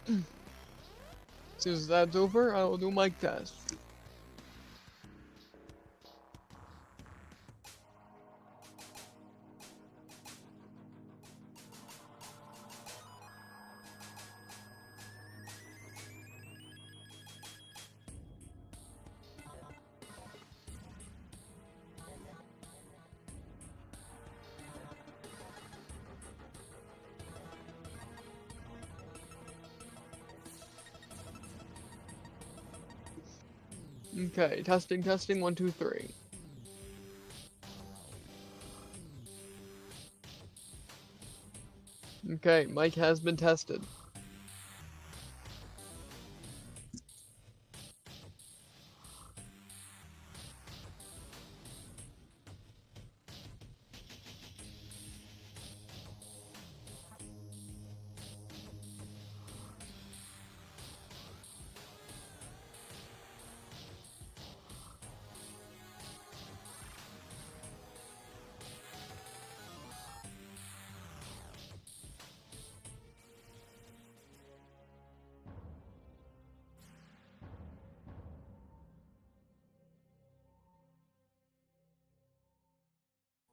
As soon as that's over, I will do mic test. Okay, testing, testing, 1, 2, 3. Okay, mic has been tested.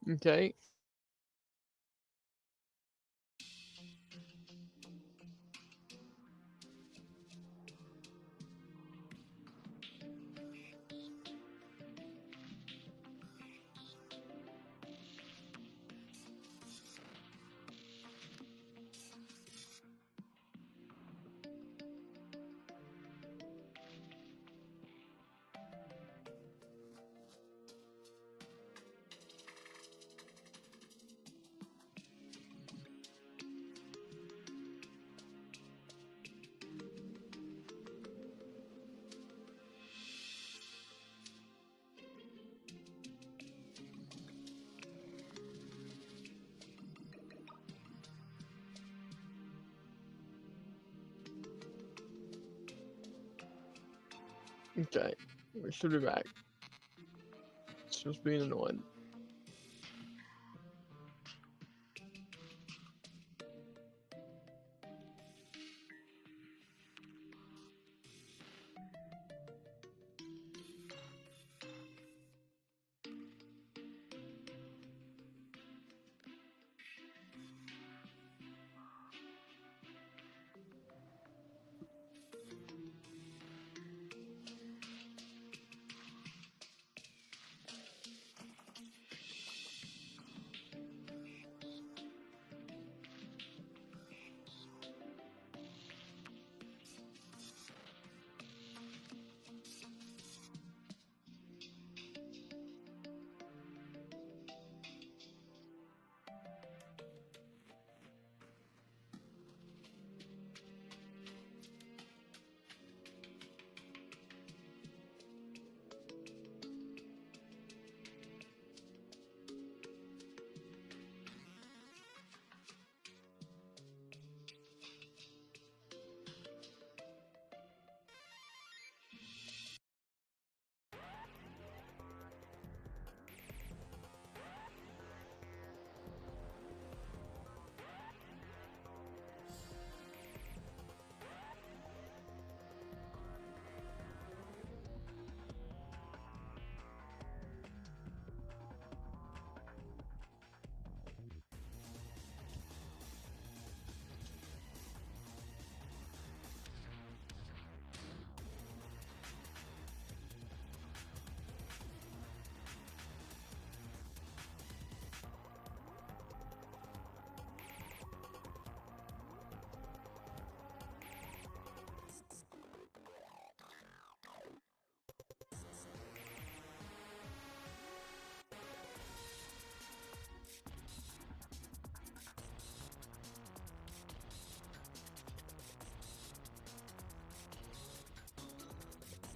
Okay. Okay, we should be back. It's just being annoying.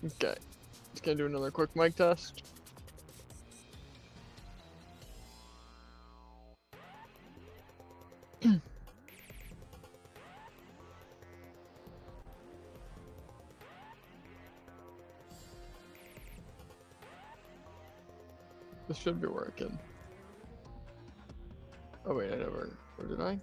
Okay, just gonna do another quick mic test. This should be working. Oh wait, I never, or did I?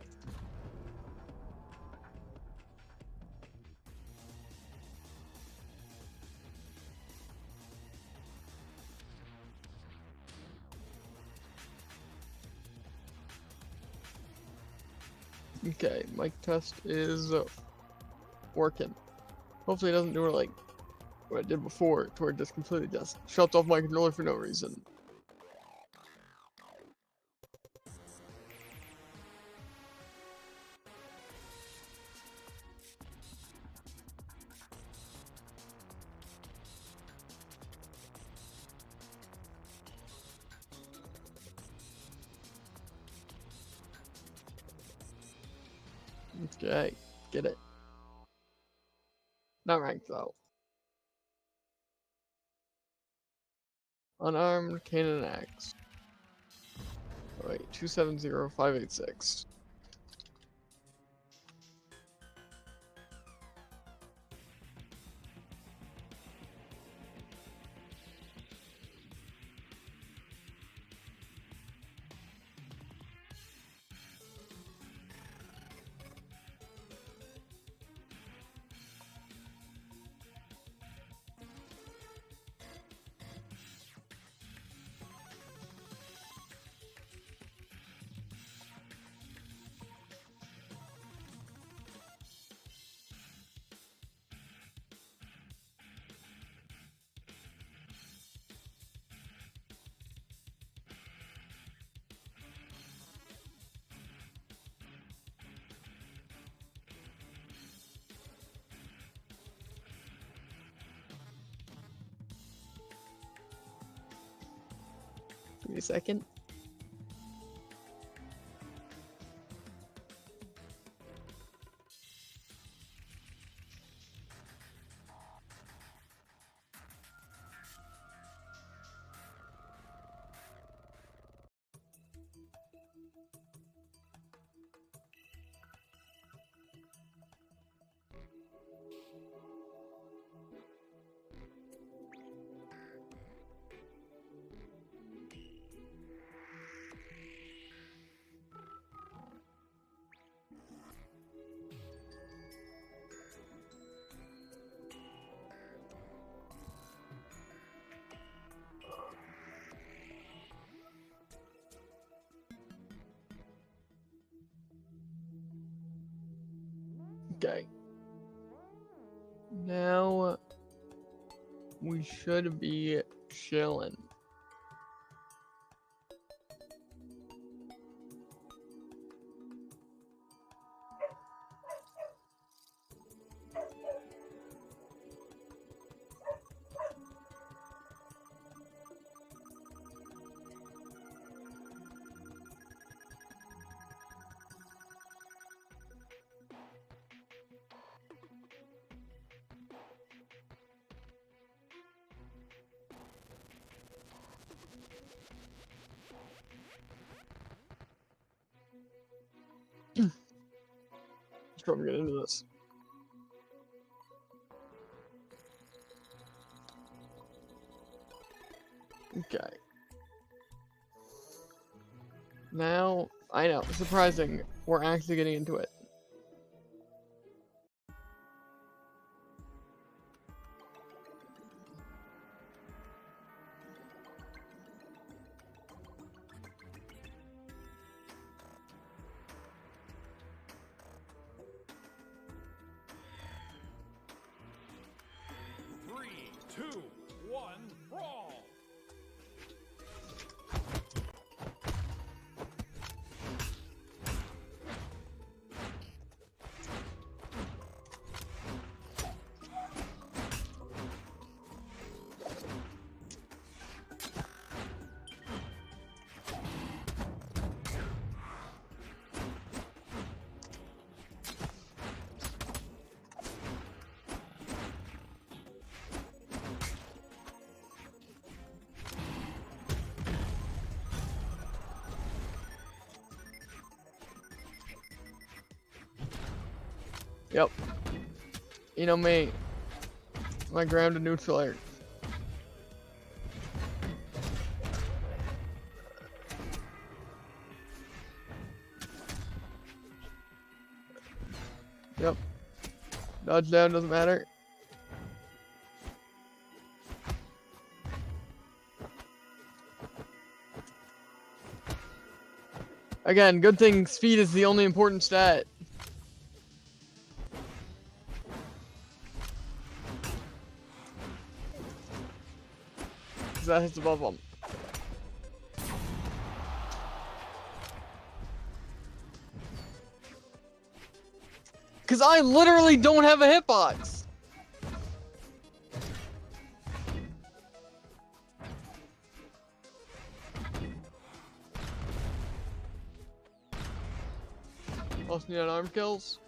Okay, mic test is working. Hopefully it doesn't do it like what I did before, to where it just completely just shuts off my controller for no reason. Okay, get it. Not ranked though. Unarmed cannon axe. Oh, wait, 270586. Give me a second. Okay. Now we should be chilling. Let's probably get into this. Okay. Now, I know, surprising, we're actually getting into it. Three, two, one, brawl! Yep. You know me. My ground to neutral air. Yep. Dodge down doesn't matter. Again, good thing speed is the only important stat. because that hits above him. Because I literally don't have a hitbox. Lost me on arm kills.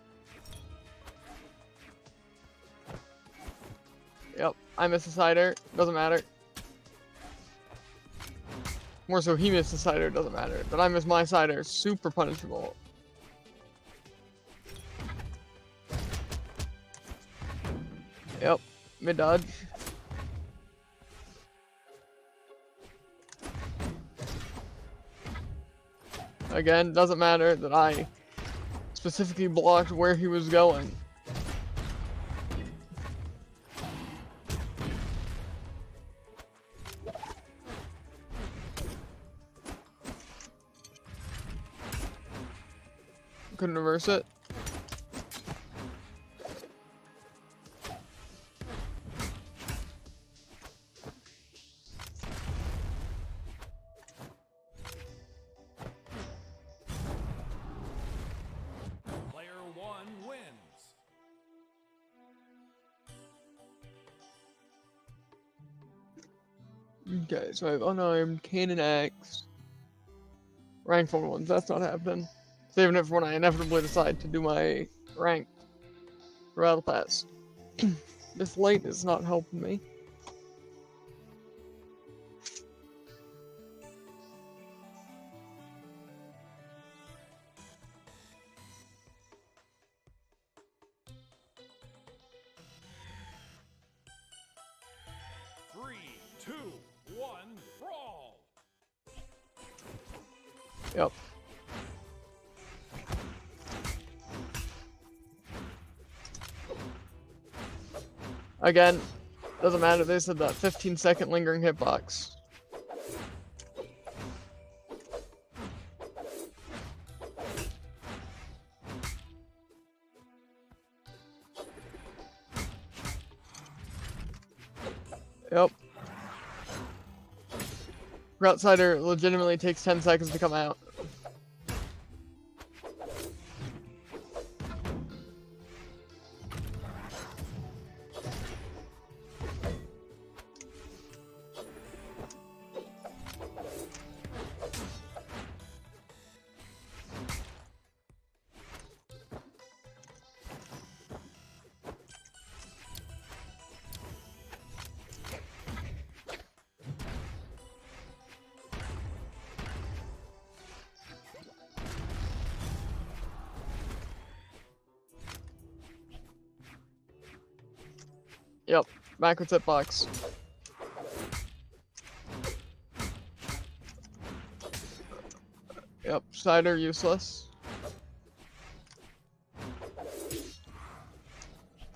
Yep, I missed a sider. Doesn't matter. More so, he missed a sider. Doesn't matter. But I missed my sider. Super punishable. Yep, mid dodge. Again, doesn't matter that I specifically blocked where he was going. Couldn't reverse it. Player 1 wins. Okay, so I have unarmed, cannon axe, rank 4 ones. That's not happening. Saving it for when I inevitably decide to do my rank for Battle Pass. This light is not helping me. Three, two, one, brawl. Yep. Again, doesn't matter. They said that 15-second lingering hitbox. Yep. Outsider legitimately takes 10 seconds to come out. Yep, backwards hitbox. Yep, cider useless.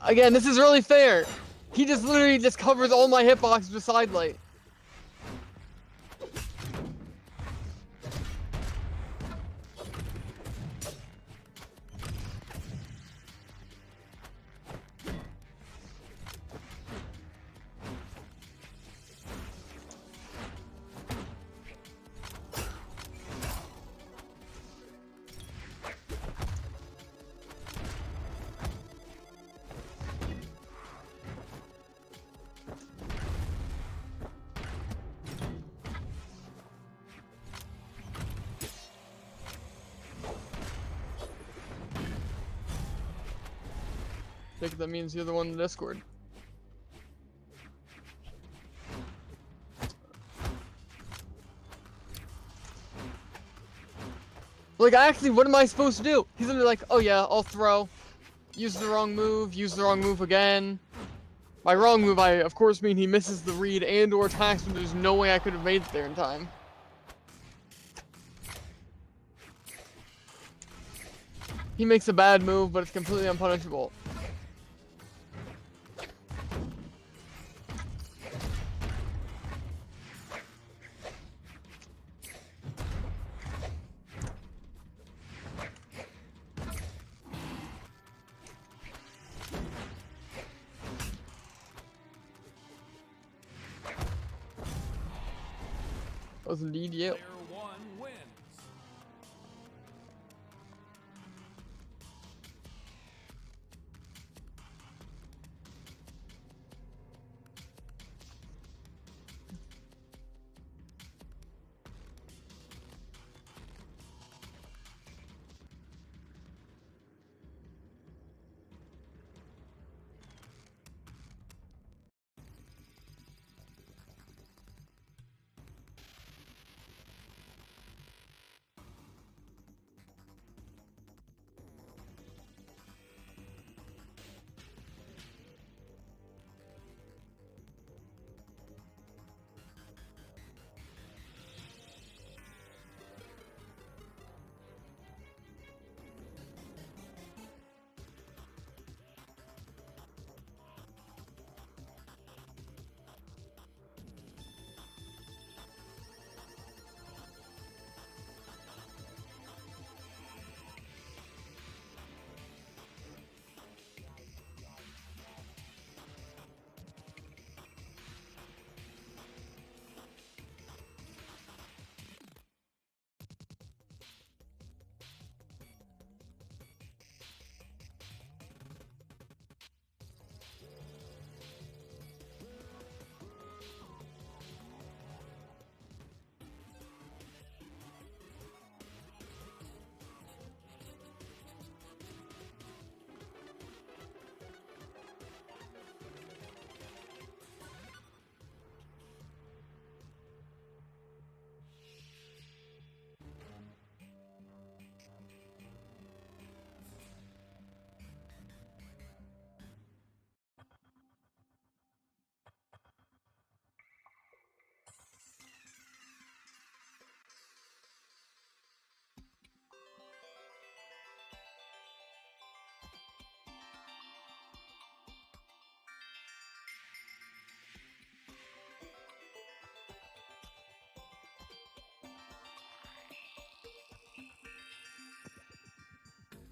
Again, this is really fair. He just literally just covers all my hitboxes with side light. I think that means you're the one in the Discord. Like, actually, what am I supposed to do? He's gonna be like, oh yeah, I'll throw. Use the wrong move again. By wrong move, I of course mean he misses the read and or attacks, but there's no way I could have made it there in time. He makes a bad move, but it's completely unpunishable. was indeed Yale. Player 1 wins.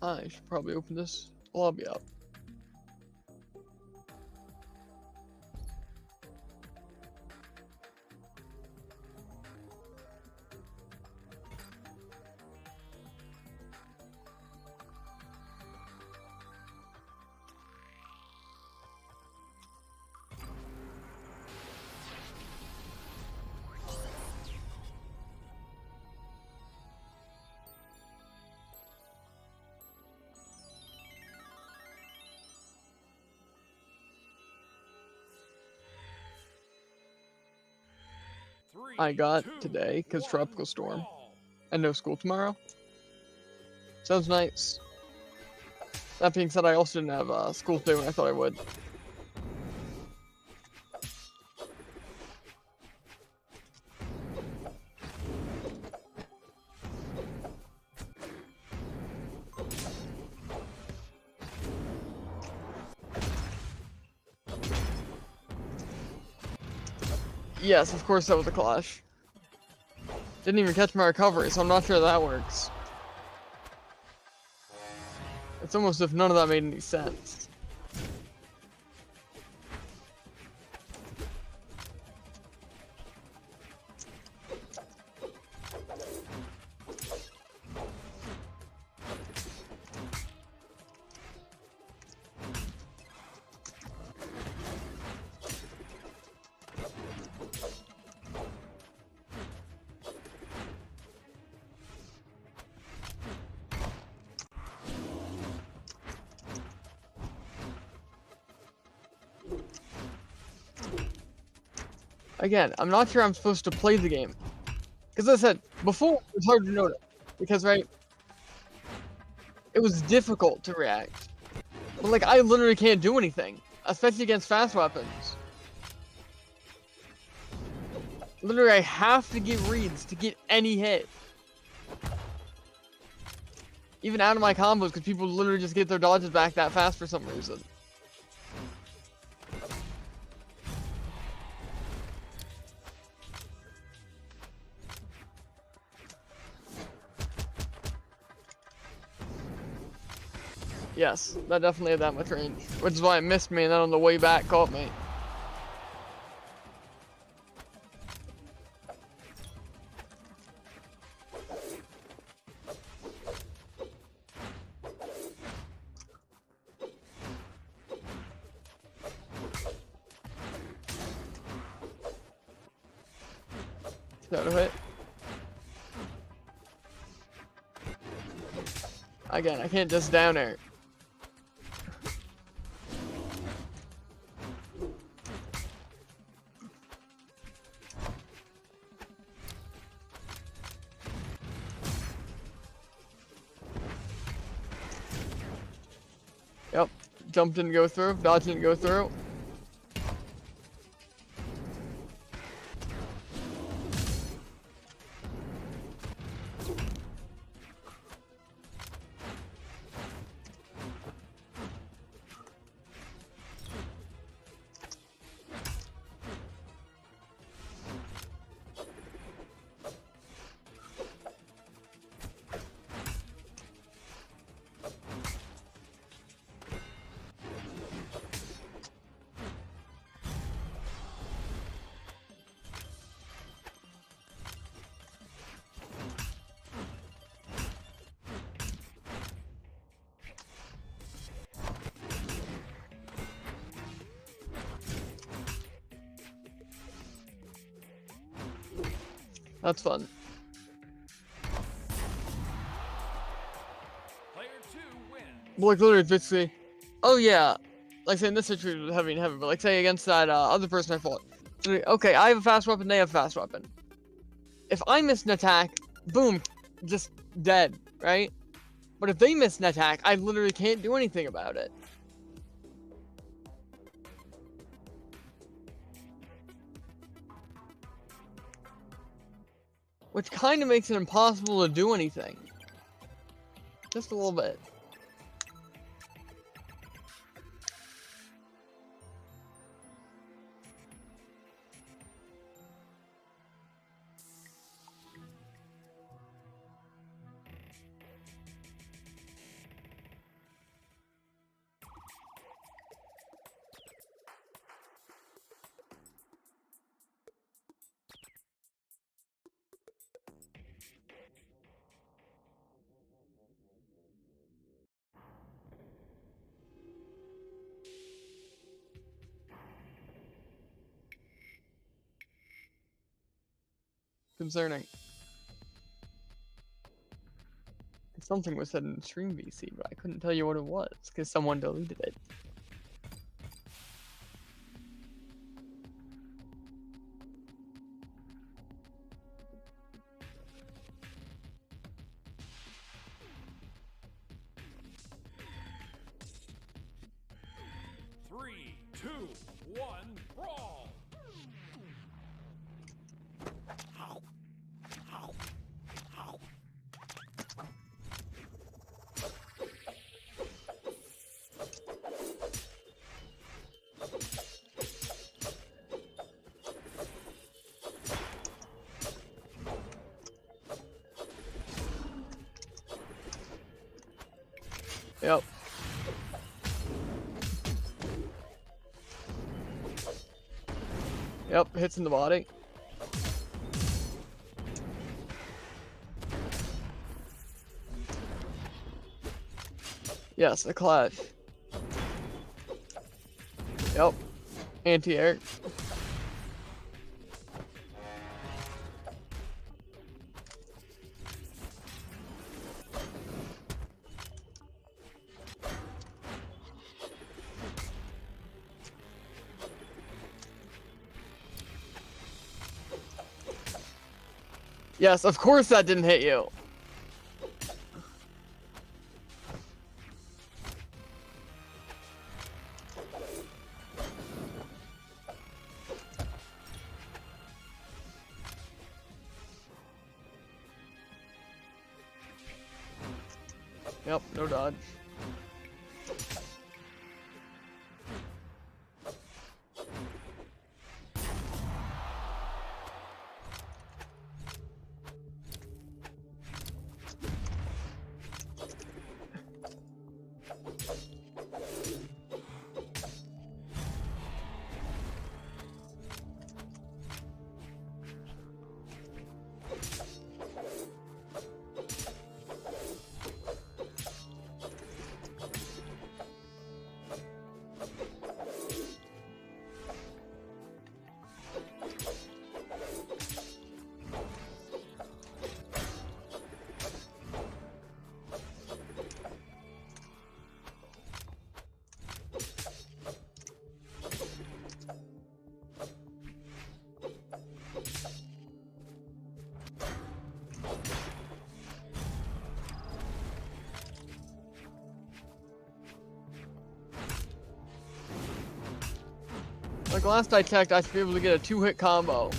I should probably open this lobby up. I got today because tropical storm and no school tomorrow. Sounds nice. That being said, I also didn't have school today when I thought I would. Yes, of course that was a clash. Didn't even catch my recovery, so I'm not sure that works. It's almost as if none of that made any sense. Again, I'm not sure I'm supposed to play the game. Because as I said, before, it was hard to notice. Because, right, it was difficult to react. But, like, I literally can't do anything. Especially against fast weapons. Literally, I have to get reads to get any hit. Even out of my combos, because people literally just get their dodges back that fast for some reason. Yes, that definitely had that much range. Which is why it missed me and then on the way back caught me. Auto hit. Again, I can't just down air. Yep. Jump didn't go through. Dodge didn't go through. That's fun. Player 2 wins. But like literally, basically, oh yeah, like say in this situation with heavy and heavy, but like say against that other person I fought. Okay, I have a fast weapon, they have a fast weapon. If I miss an attack, boom, just dead, right? But if they miss an attack, I literally can't do anything about it. Which kind of makes it impossible to do anything. Just a little bit. Concerning. Something was said in stream VC, but I couldn't tell you what it was because someone deleted it. Three, two, one, brawl. Yep. Yep, hits in the body. Yes, a clash. Yep. Anti-air. Yes, of course that didn't hit you. Yep, no dodge. Like last I checked, I should be able to get a 2-hit combo.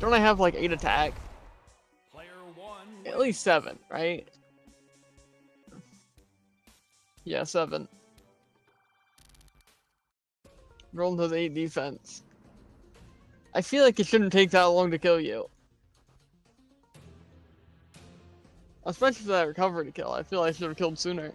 Don't I have like 8 attack? Player 1 At least 7, right? Yeah, 7. Rolling to the 8 defense. I feel like it shouldn't take that long to kill you. Especially for that recovery to kill. I feel I should have killed sooner.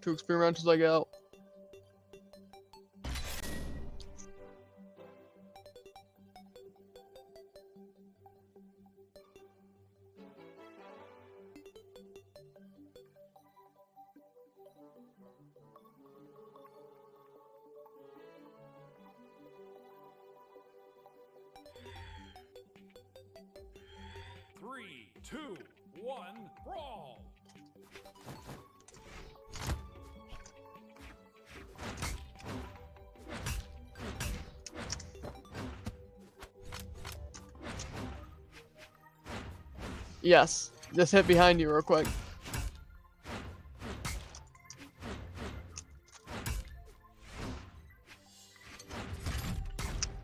To experiment as I go. Three, two, one, brawl! Yes. Just hit behind you real quick.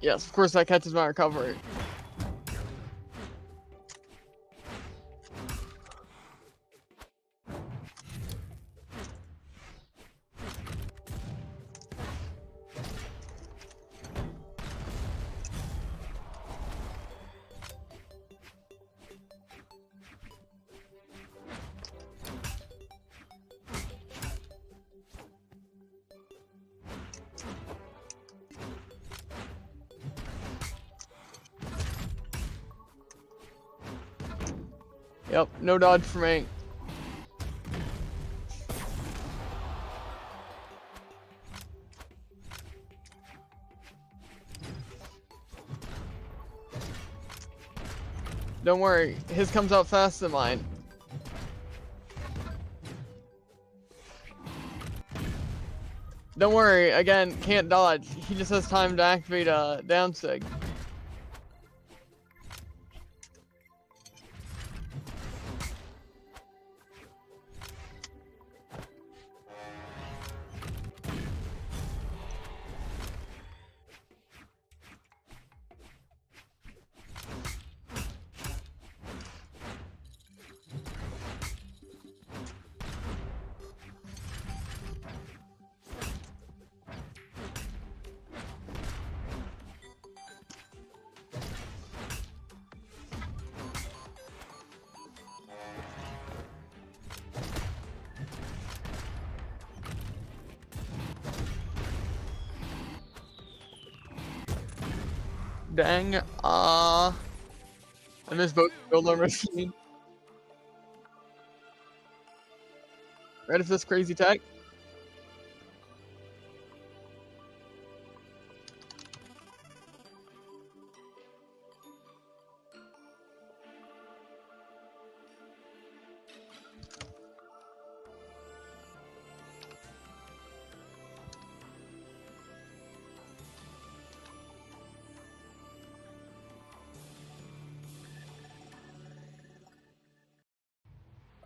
Yes, of course that catches my recovery. Yep, no dodge for me. Don't worry, his comes out faster than mine. Don't worry, again, can't dodge. He just has time to activate a down sig. Dang, I missed both builder machine. Ready for this crazy attack?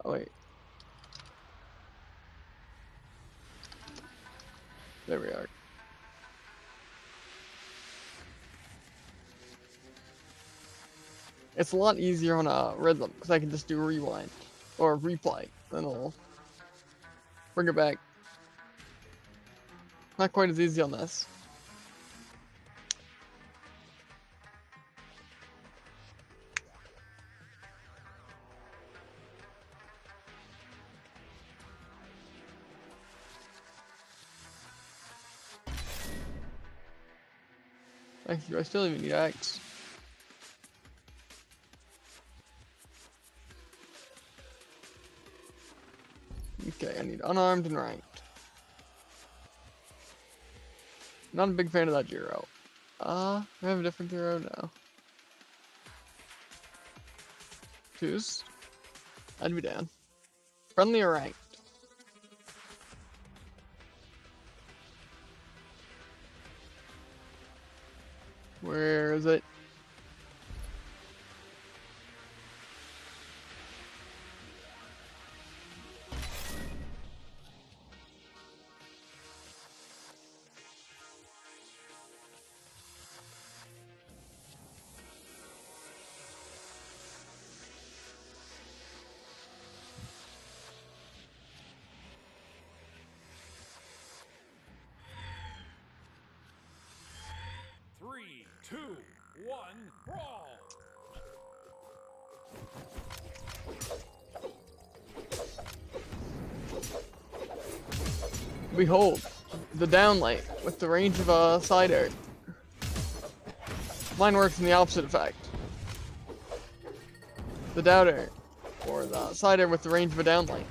Oh wait. There we are. It's a lot easier on a rhythm because I can just do rewind or replay. Then it'll bring it back. Not quite as easy on this. Actually, I still even need X. Okay, I need unarmed and ranked. Not a big fan of that Giro. I have a different Giro now. Choose. I'd be down. Friendly or ranked? Where is it? Three, two, one, brawl! Behold, the downlight with the range of a side air. Mine works in the opposite effect. The down air, or the side air with the range of a downlight.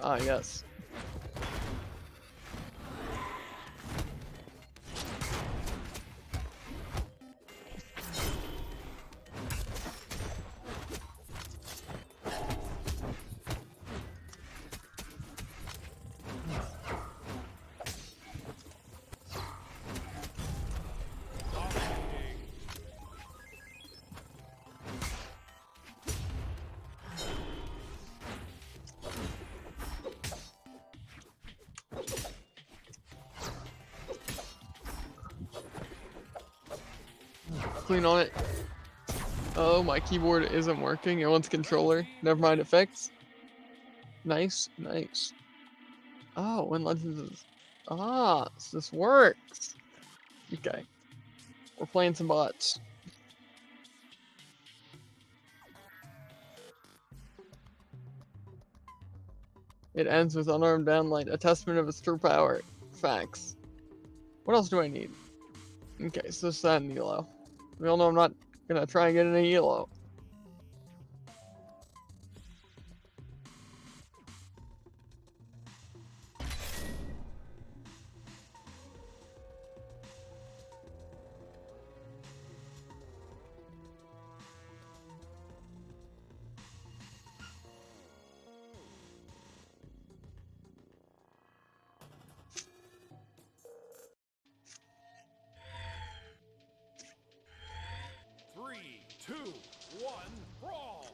Ah, yes. Clean on it. Oh, my keyboard isn't working. It wants controller. Never mind, it fixed. Nice, nice. Oh, when Legends is Ah, so this works. Okay. We're playing some bots. It ends with unarmed downlight, a testament of its true power. Facts. What else do I need? Okay, so this, that, and Elo. We all know I'm not gonna try and get an Elo. Three, two, one, brawl!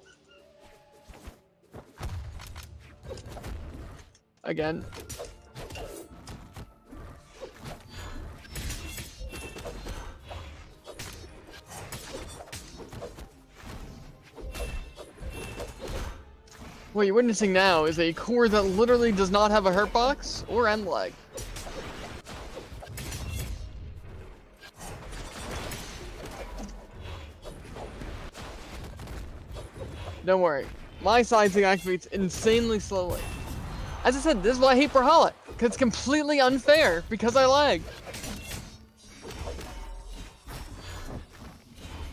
Again. What you're witnessing now is a core that literally does not have a hurt box or end leg. Don't worry. My side thing activates insanely slowly. As I said, this is why I hate Brawlhalla, because it's completely unfair because I lag.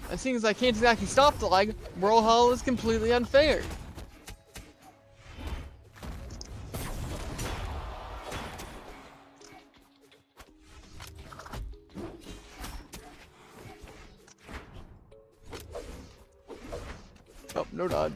And seeing as I can't exactly stop the lag, Brawlhalla is completely unfair. Oh, no dodge.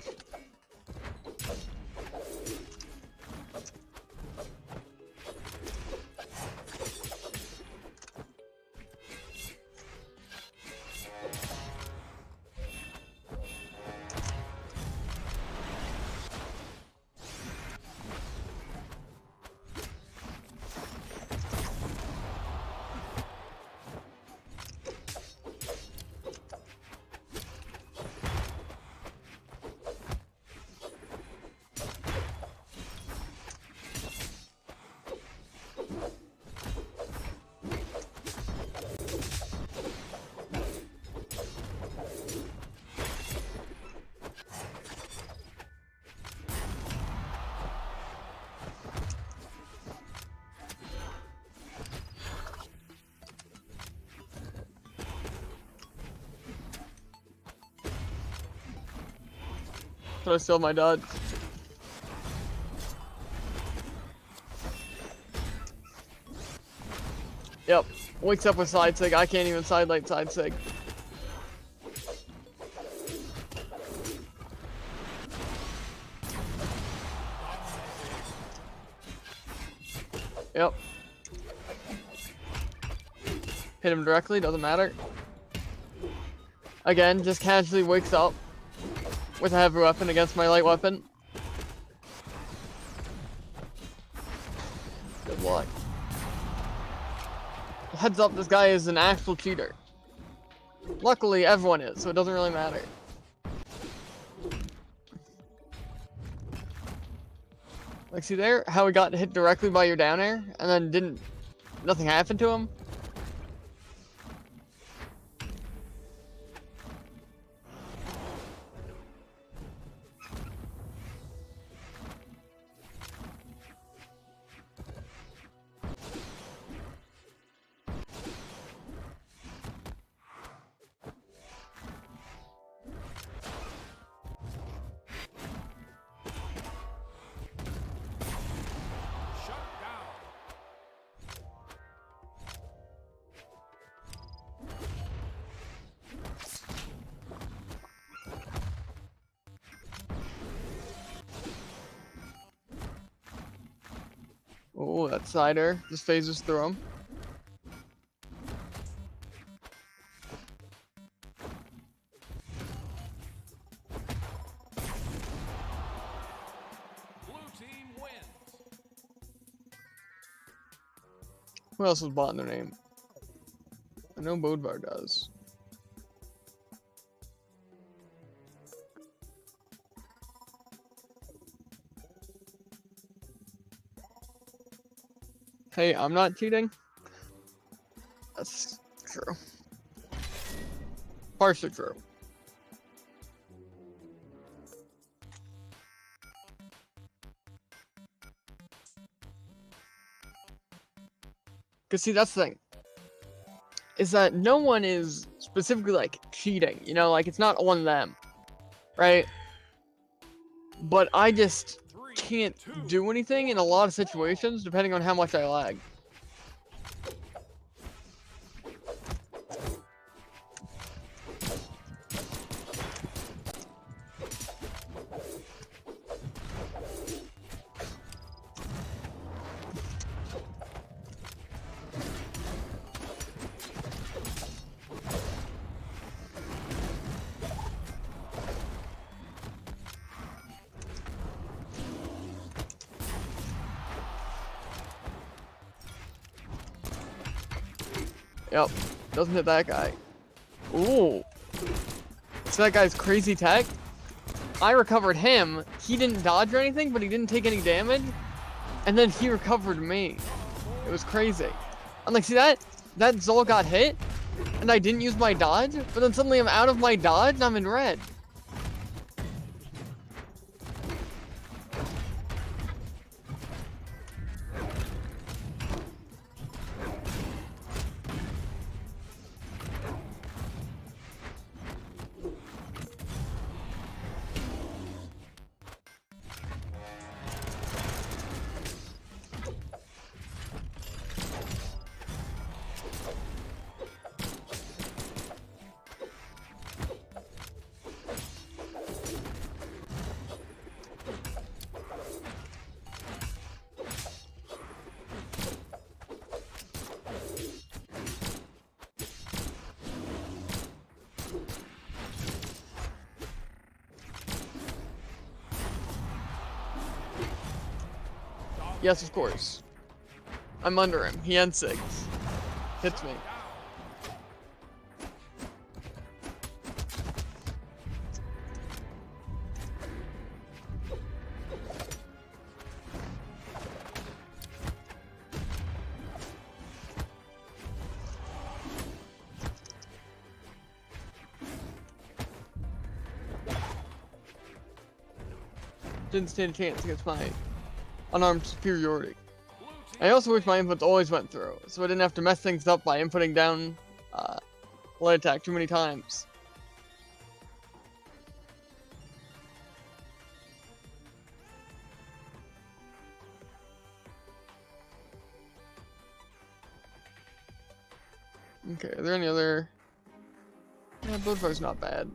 So I still have my dodge. Yep. Wakes up with side sig. I can't even sidelight side sig. Yep. Hit him directly, doesn't matter. Again, just casually wakes up with a heavy weapon against my light weapon. Good luck. Heads up, this guy is an actual cheater. Luckily, everyone is, so it doesn't really matter. Like, see there? How he got hit directly by your down air, and then nothing happened to him? Oh, that sider just phases through him. Blue team wins. Who else was bought in their name? I know Bodvar does. Hey, I'm not cheating. That's true. Partially true. Cause see, that's the thing. Is that no one is specifically like cheating, you know, like it's not on them, right? But I just can't do anything in a lot of situations depending on how much I lag. Yep, doesn't hit that guy. Ooh. So that guy's crazy tech. I recovered him. He didn't dodge or anything, but he didn't take any damage. And then he recovered me. It was crazy. I'm like, see that? That Zol got hit, and I didn't use my dodge, but then suddenly I'm out of my dodge and I'm in red. Yes, of course. I'm under him. He N6. Hits me. Didn't stand a chance against my unarmed superiority. I also wish my inputs always went through, so I didn't have to mess things up by inputting down light attack too many times. Okay, are there any other... Yeah, Volkov's not bad.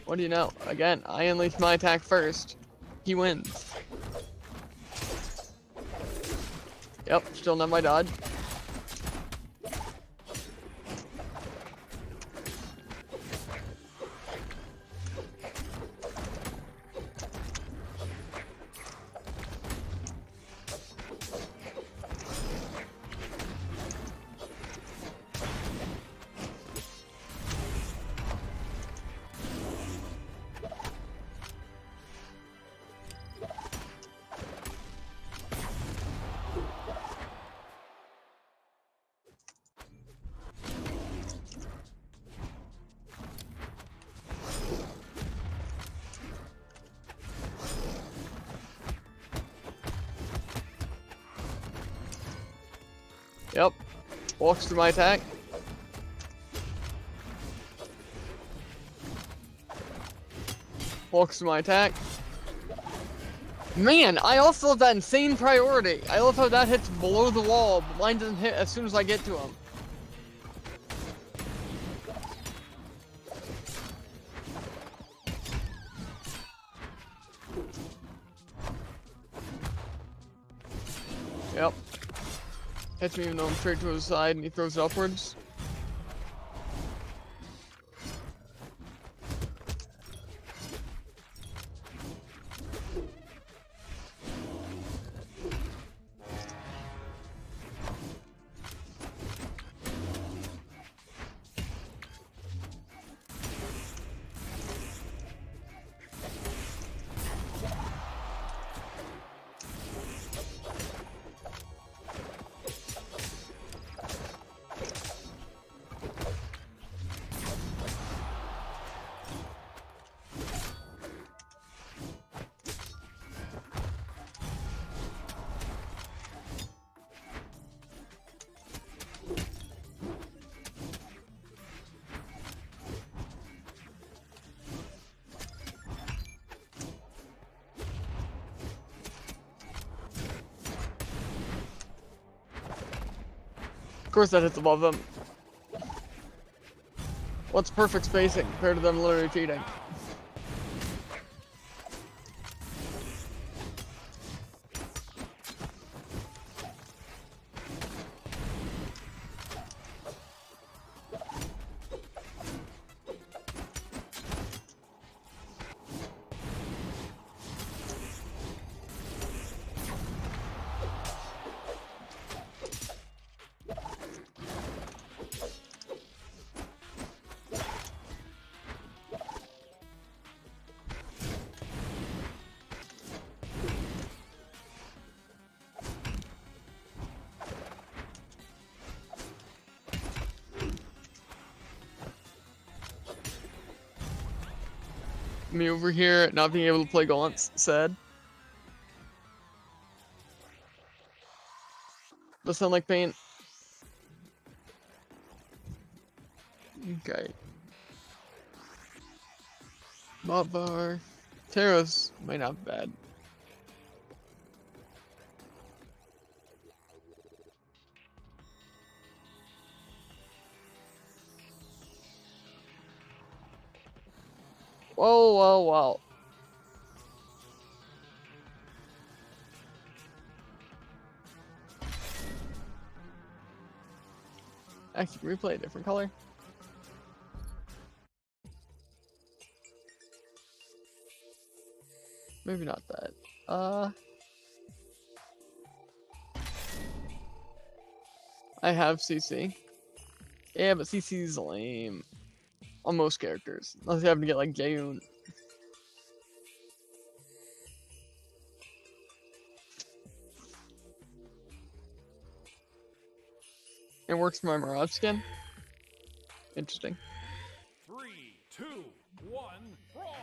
What do you know? Again, I unleash my attack first. He wins. Yep, still not my dodge. Yep. Walks through my attack. Walks through my attack. Man, I also love that insane priority. I love how that hits below the wall, but mine doesn't hit as soon as I get to him. Yep. Hits me even though I'm straight to his side and he throws it upwards. Of course that hits above them. What's perfect spacing compared to them literally cheating? Me over here not being able to play gaunts, sad. Does sound like pain. Okay. Bot bar. Taros might not be bad. Whoa, whoa, whoa. Actually, can we play a different color? Maybe not that. I have CC. Yeah, but CC's lame. On most characters. Unless you happen to get like Jaehoon. It works for my Mirage skin. Interesting. 3, 2, 1, brawl.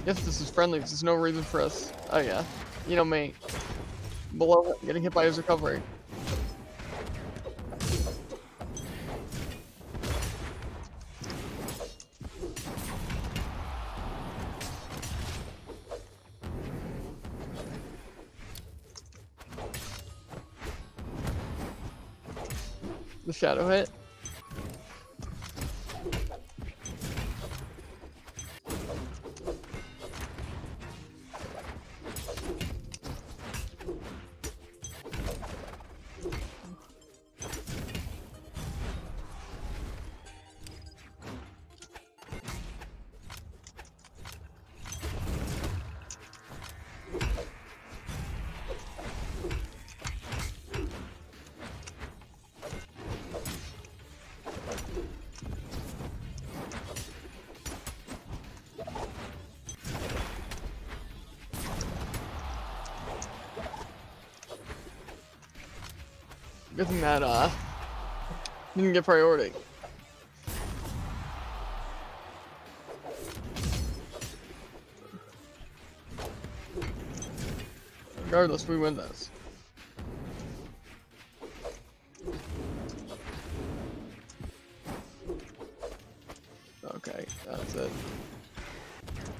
Yes, this is friendly. There's no reason for us. Oh yeah. You know me. Below it, getting hit by his recovery. The shadow hit. Good thing that didn't get priority. Regardless, we win this. Okay, that's it.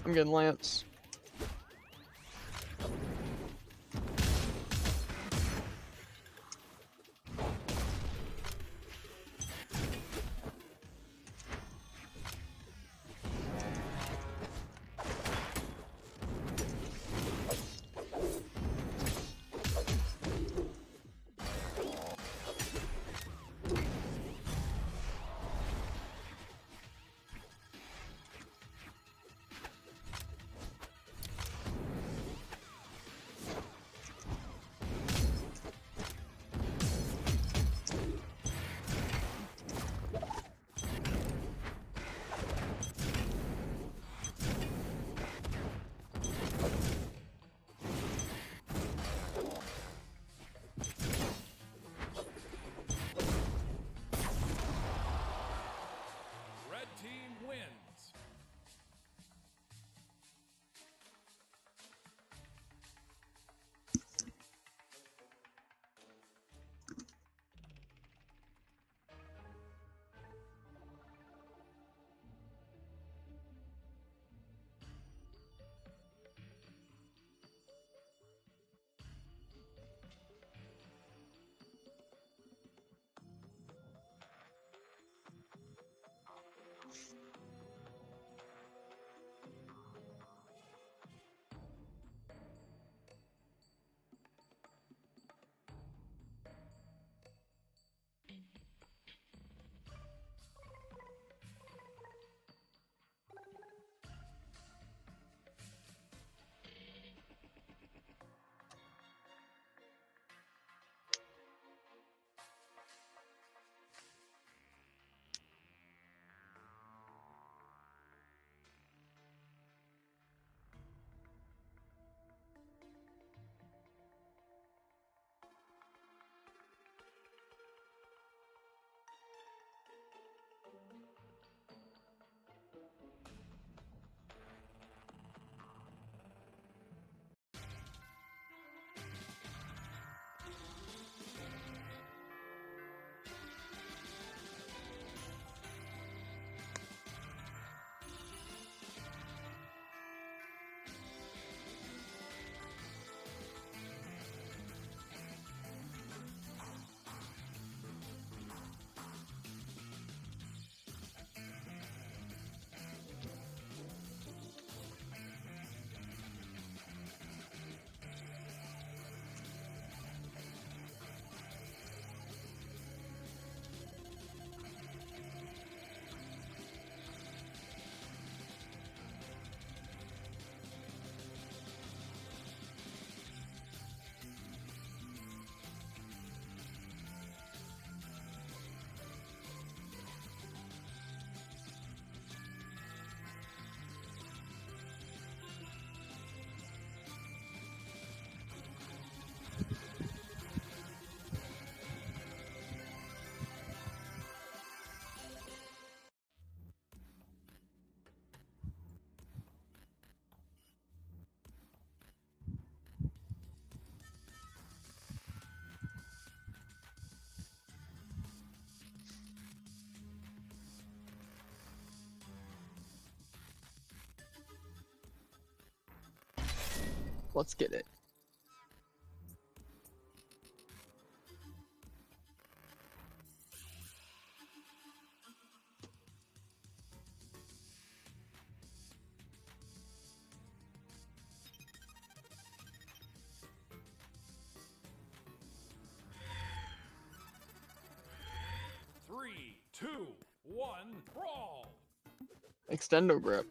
I'm getting Lance. Let's get it. Three, two, one, brawl! Extendo grip.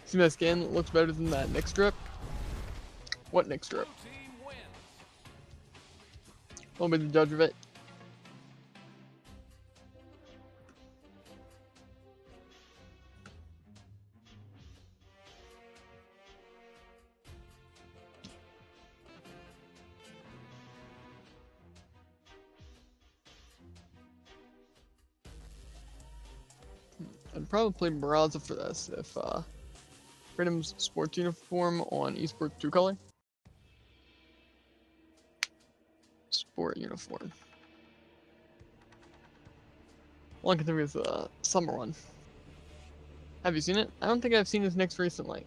See my skin that looks better than that Nick strip? What Nick strip? Team wins. I'll be the judge of it. I'd probably play Barraza for this if Freedom's sports uniform on esports 2 color. Sport uniform. All I can think of is the summer one. Have you seen it? I don't think I've seen his Knicks recently.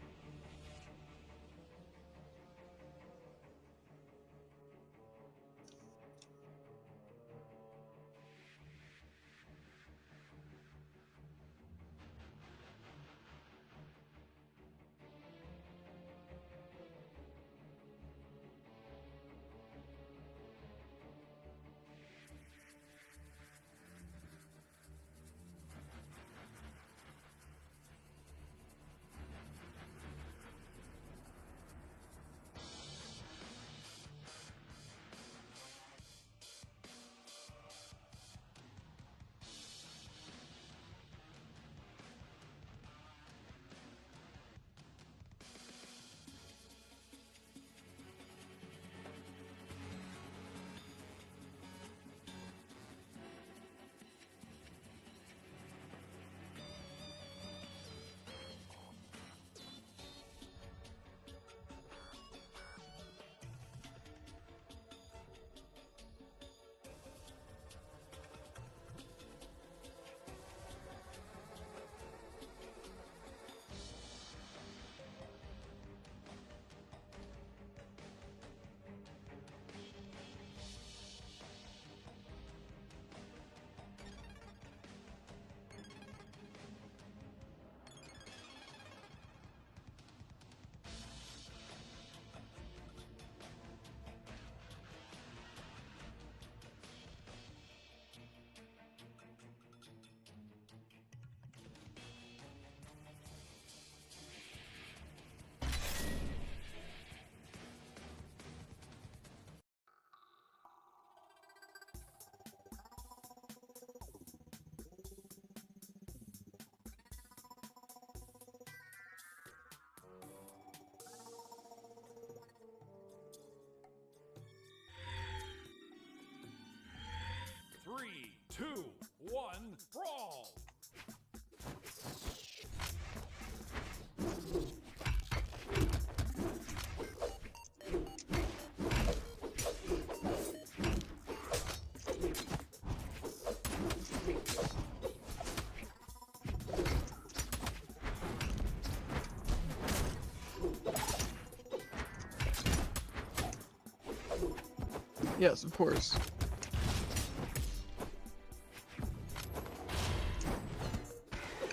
Yes, of course.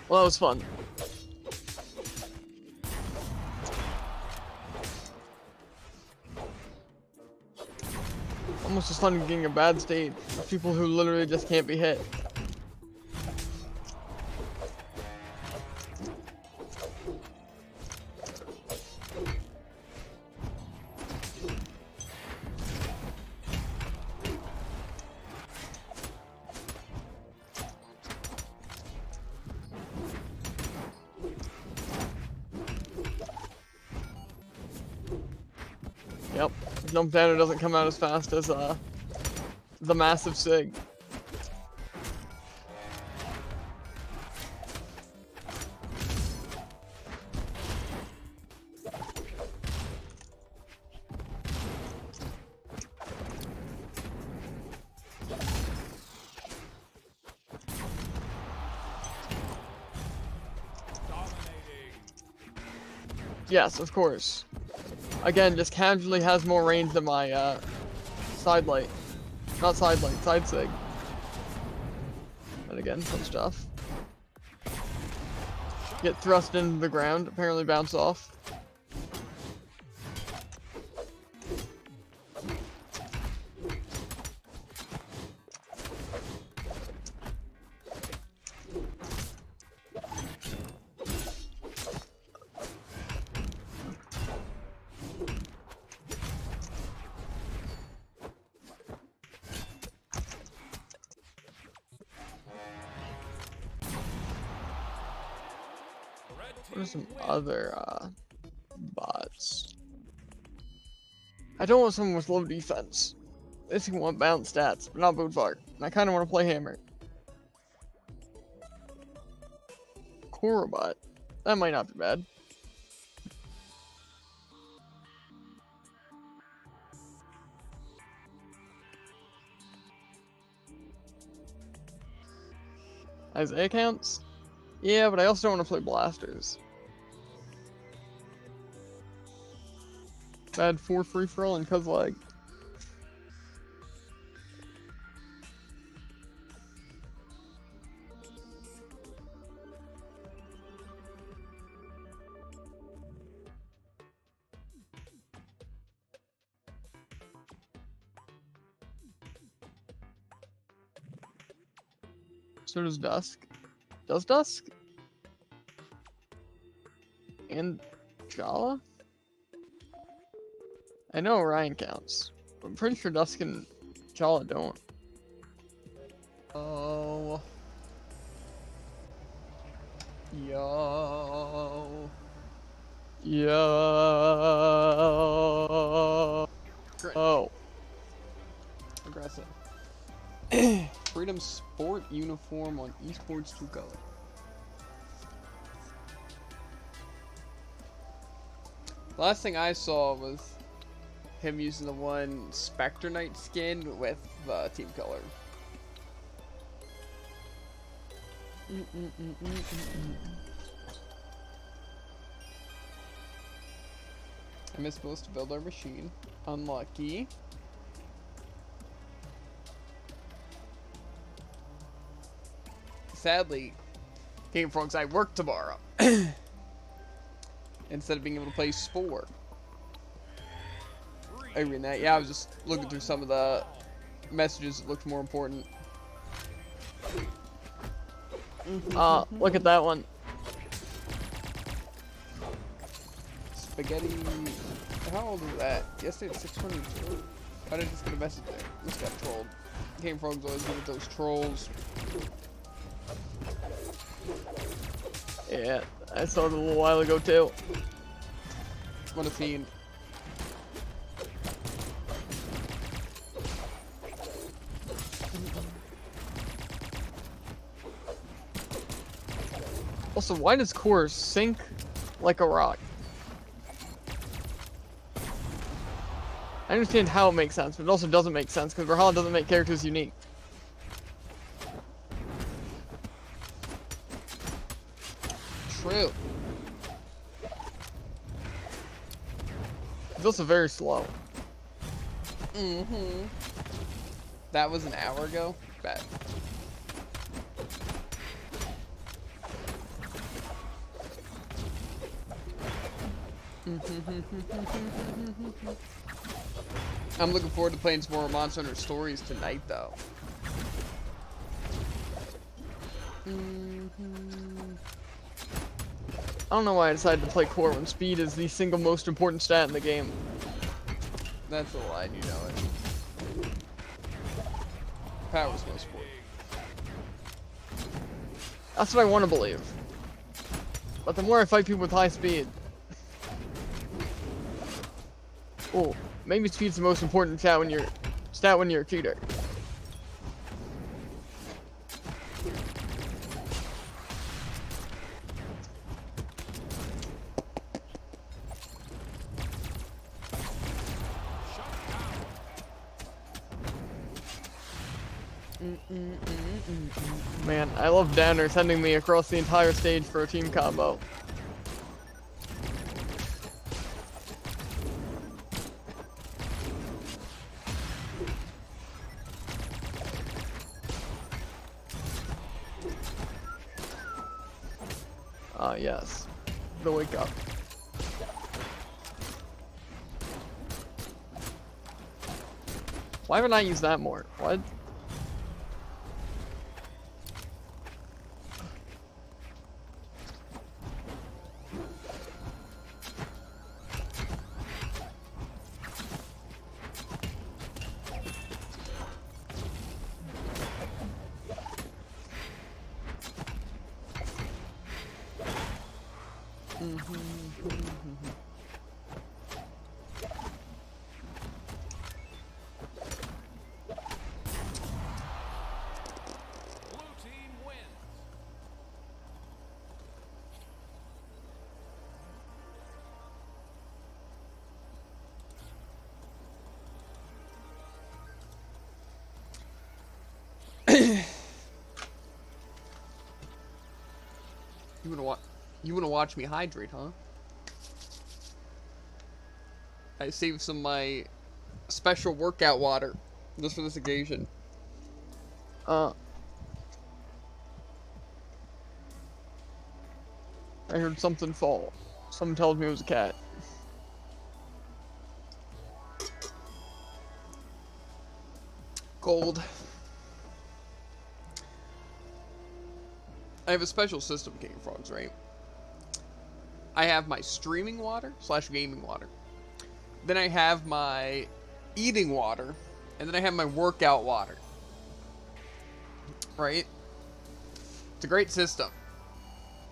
Well, that was fun. Almost as fun as getting a bad state of people who literally just can't be hit. Yep, jump down doesn't come out as fast as the massive sig. Yes, of course. Again, just casually has more range than my side light. Not side light, side sig. And again, some stuff. Get thrust into the ground, apparently bounce off. What are some other bots? I don't want someone with low defense. This can want balanced stats, but not Bootfart. And I kind of want to play Hammer. Korobot. That might not be bad. Isaiah counts? Yeah, but I also don't want to play blasters. Bad 4 free-for-all and cuz lag. So does Dusk. Does Dusk? And Jala? I know Orion counts. But I'm pretty sure Dusk and Jala don't. Oh. Yo. Yo. Oh. Aggressive. Freedom Sport uniform on esports 2 color. Last thing I saw was him using the one Spectre Knight skin with the team color. I missed supposed to build our machine. Unlucky. Sadly, Game Frogs, I work tomorrow. Instead of being able to play Spore. I mean that, yeah, I was just looking through some of the messages that looked more important. Look at that one. Spaghetti. How old is that? Yesterday at 622. How did I just get a message there? This got trolled. Game Frogs always good with those trolls. Yeah, I saw it a little while ago too. What a fiend. Also, why does Core sink like a rock? I understand how it makes sense, but it also doesn't make sense because Valhalla doesn't make characters unique. True. He's also very slow. Mm-hmm. That was an hour ago? Bet. I'm looking forward to playing some more Monster Hunter Stories tonight, though. I don't know why I decided to play core when speed is the single most important stat in the game. That's a lie, you know it. Power's most important. That's what I want to believe. But the more I fight people with high speed... Oh, maybe speed's the most important stat when you're a cheater. Man, I love Danner sending me across the entire stage for a team combo. Yes. The wake up. Why haven't I used that more? What? You wanna watch me hydrate, huh? I saved some of my special workout water just for this occasion. I heard something fall. Someone tells me it was a cat. Gold. I have a special system, King of Frogs, right? I have my streaming water / gaming water. Then I have my eating water. And then I have my workout water. Right? It's a great system.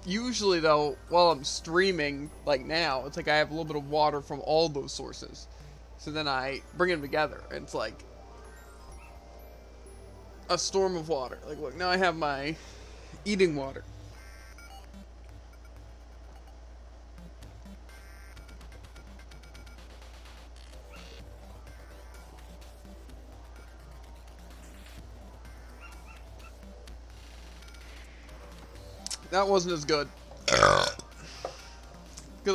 Usually, though, while I'm streaming, like now, it's like I have a little bit of water from all those sources. So then I bring them together. And it's like a storm of water. Like, look, now I have my eating water. That wasn't as good. Because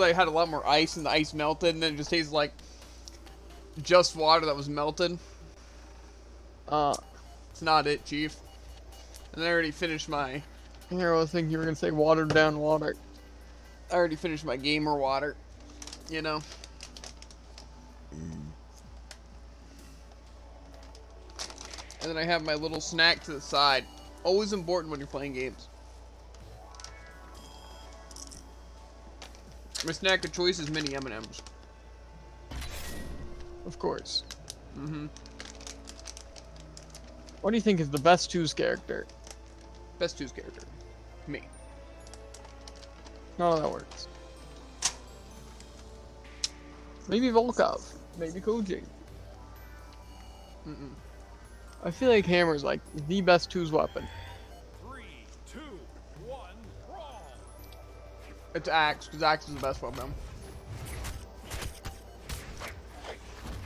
I had a lot more ice and the ice melted and then it just tasted like just water that was melted. It's not it, Chief. And I already finished my... Here, I was thinking you were going to say watered down water. I already finished my gamer water. You know? And then I have my little snack to the side. Always important when you're playing games. My snack of choice is mini M&Ms. Of course. Mm-hmm. What do you think is the best Twos character? Best Twos character. Me. None of that works. Maybe Volkov. Maybe Koji. Mm-mm. I feel like Hammer's like the best Twos weapon. 3, 2, 1, brawl. It's Axe, because Axe is the best weapon.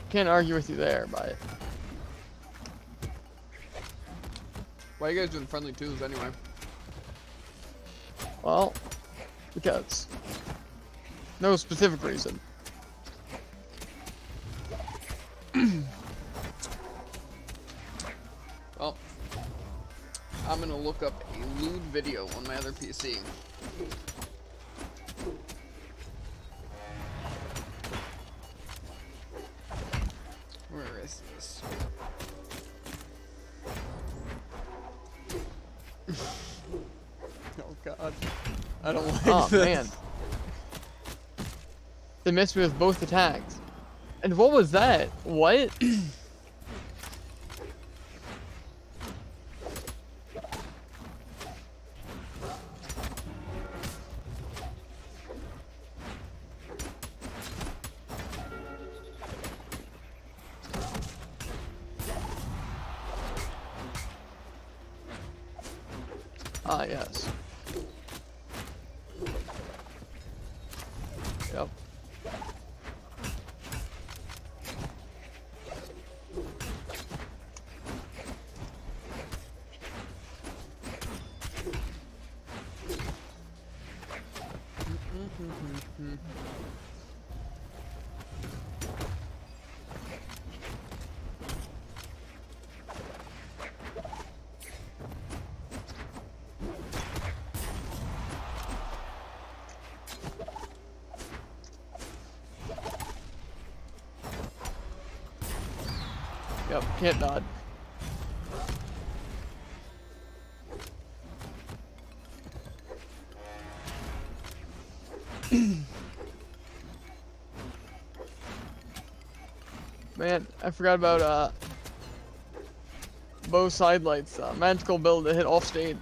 Can't argue with you there, but... Why are you guys doing friendly twos anyway? Well, because. No specific reason. I'm gonna look up a lewd video on my other PC. Where is this? Oh god. I don't like Oh this. man. They missed me with both attacks. And what was that? What? Ah, yes. Yep. Yep, can't dodge. Man, I forgot about bow side lights. Magical build to hit off stage.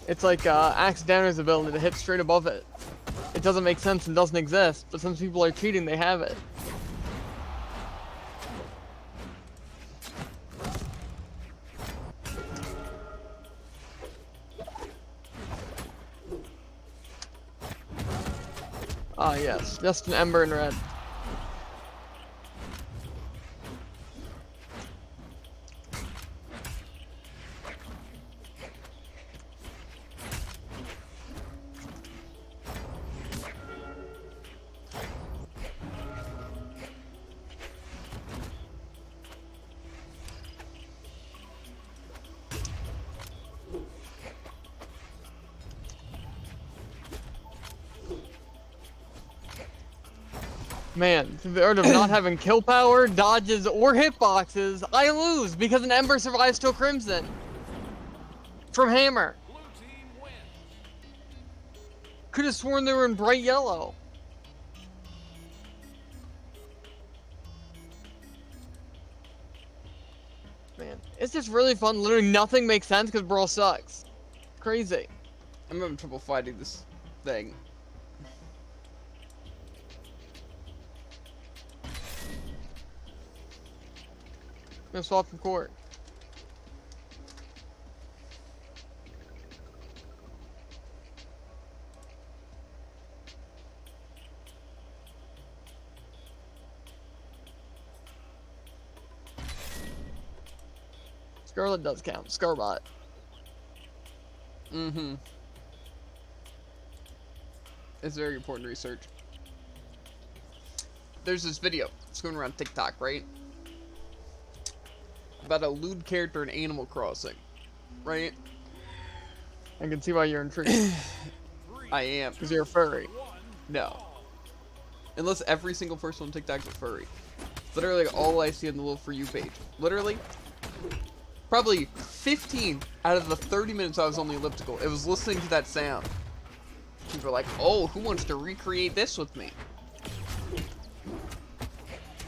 It's like Axe Downer's ability to hit straight above it. It doesn't make sense and doesn't exist, but since people are cheating, they have it. Ah, yes, just an ember in red. Man, to the art of not having kill power, dodges, or hitboxes, I lose because an Ember survives to a Crimson. From Hammer. Blue team wins. Could have sworn they were in bright yellow. Man, it's just really fun. Literally nothing makes sense because Brawl sucks. Crazy. I'm having trouble fighting this thing. I'm gonna swap from court. Scarlet does count. Scarbot. Mm-hmm. It's very important research. There's this video. It's going around TikTok, right? About a lewd character in Animal Crossing, right? I can see why you're intrigued. I am. Because you're a furry. No. Unless every single person on TikTok is a furry. It's literally all I see on the little For You page. Literally, probably 15 out of the 30 minutes I was on the elliptical, it was listening to that sound. People were like, oh, who wants to recreate this with me?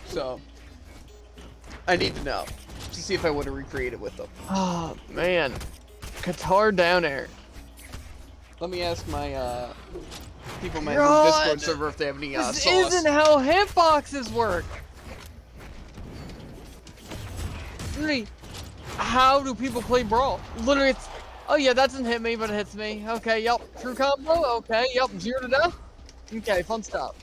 So, I need to know. To see if I want to recreate it with them. Oh, man. Qatar down air. Let me ask my people in my God, Discord server if they have any This sauce. isn't how hitboxes work. Literally, how do people play Brawl? Literally, it's, oh yeah, that doesn't hit me, but it hits me. Okay, yep. True combo, okay, yep. 0 to death. Okay, fun stuff.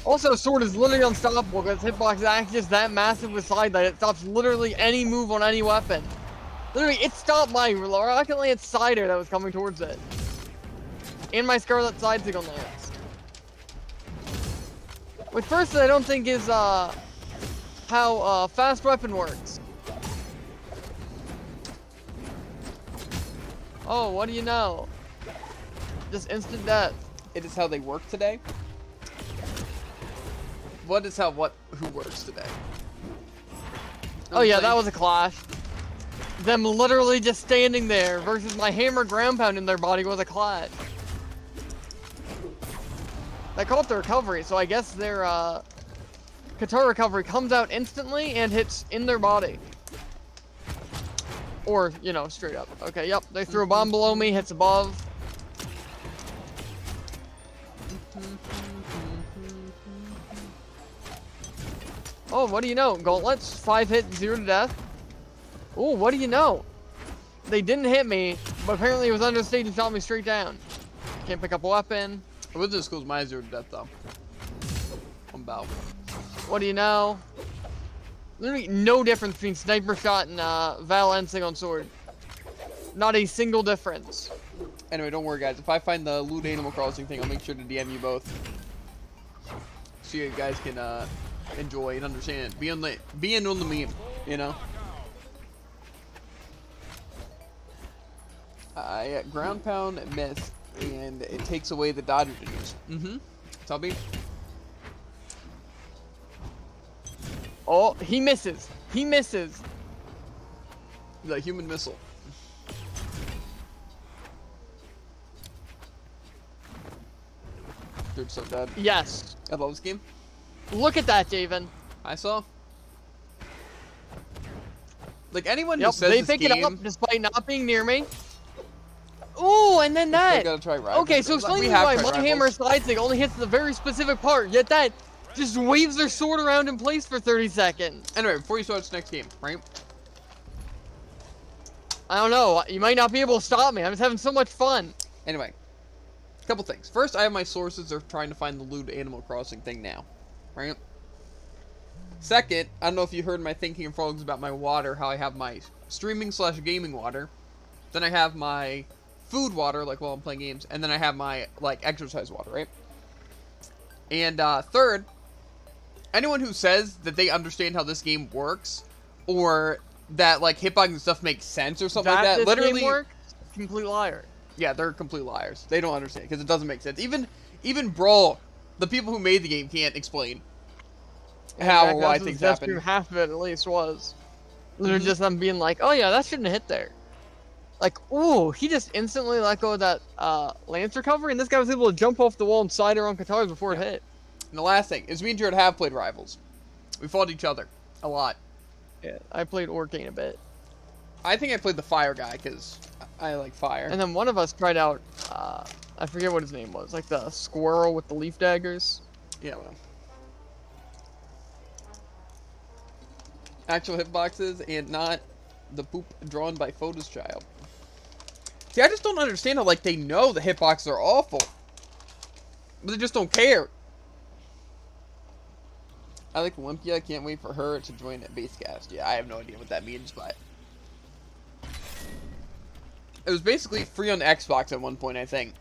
Also, Sword is literally unstoppable because hitbox is just that massive with side light. It stops literally any move on any weapon. Literally, it stopped my Rocket Lance Cider that was coming towards it. And my Scarlet Side Signal Lance. Which personally I don't think is how fast weapon works. Oh, what do you know? Just instant death. It is how they work today. What is how who works today? Oh yeah, that was a clash. Them literally just standing there versus my hammer ground pound in their body was a clash. They call it the recovery, so I guess their Qatar recovery comes out instantly and hits in their body. Or, you know, straight up. Okay, yep, they threw a bomb below me, hits above. Oh, what do you know? Gauntlets, 5 hit, 0 to death. Oh, what do you know? They didn't hit me, but apparently it was under stage and shot me straight down. Can't pick up a weapon. It wasn't as cool as my 0 to death, though. I'm about. What do you know? Literally no difference between sniper shot and Val and single sword. Not a single difference. Anyway, don't worry, guys. If I find the loot Animal Crossing thing, I'll make sure to DM you both, so you guys can enjoy and understand it. Be in on the meme, you know. I ground pound miss, and it takes away the dodge reduce. Tubby. Oh, he misses. He misses. The human missile. Dude, so dead. Yes. I love this game. Look at that, Javen. I saw. Like anyone who Yep, says they this pick game, it up despite not being near me. Ooh, and then that. gotta try rivals. Okay, so explain to me why my hammer side thing only hits the very specific part, yet that just waves their sword around in place for 30 seconds. Anyway, before you start this next game, right? I don't know. You might not be able to stop me. I'm just having so much fun. Anyway, a couple things. First, I have my sources of trying to find the loot Animal Crossing thing now, right? Second, I don't know if you heard my thinking and frogs about my water, how I have my streaming/gaming water, then I have my food water, like while I'm playing games, and then I have my, like, exercise water, right? And, third, anyone who says that they understand how this game works, or that, like, hitbox and stuff makes sense or something like that, this literally... game works? Complete liar. Yeah, they're complete liars. They don't understand, because it doesn't make sense. Even Brawl, the people who made the game can't explain how or why things happen. Half of it, at least, was. Literally Mm-hmm. just them being like, oh yeah, that shouldn't have hit there. Like, ooh, he just instantly let go of that lance recovery, and this guy was able to jump off the wall and slide around Katars before it hit. And the last thing is me and Jared have played Rivals. We fought each other a lot. Yeah, I played Orcane a bit. I think I played the fire guy because I like fire. And then one of us tried out, I forget what his name was, like the squirrel with the leaf daggers. Yeah, well. Actual hitboxes and not the poop drawn by Photo's child. See, I just don't understand how, like, they know the hitboxes are awful, but they just don't care. I like Olympia. I can't wait for her to join at Basecast. Yeah, I have no idea what that means, but it was basically free on Xbox at one point, I think.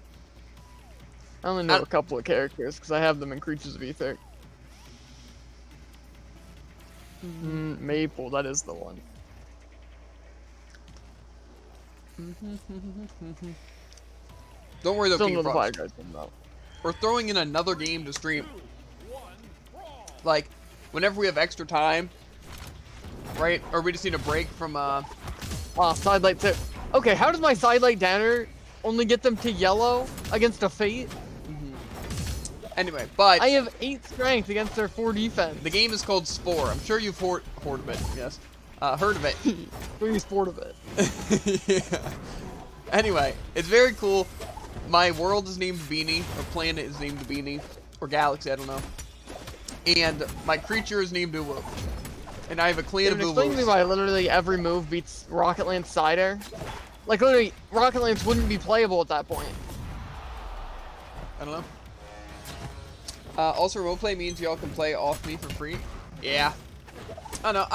I only know a couple of characters because I have them in Creatures of Ether. Maple, that is the one. Don't worry though, Still King know the Fire Frost. Guys one though. We're throwing in another game to stream. Like, whenever we have extra time, right? Or we just need a break from, Sidelight tip. Okay, how does my Sidelight Downer only get them to yellow against a Fate? Anyway, but I have 8 strength against their 4 defense. the game is called Spore. I'm sure you've heard of it, yes. Heard of it. Pretty sport of it. Yeah. Anyway, it's very cool. My world is named Beanie, or planet is named Beanie, or galaxy, I don't know. And my creature is named Uwu. And I have a clan of Explain to me Uwus. why literally every move beats Rocket Lance side air. Like literally, Rocket Lance wouldn't be playable at that point. I don't know. Also, roleplay means y'all can play off me for free. Yeah. I don't know.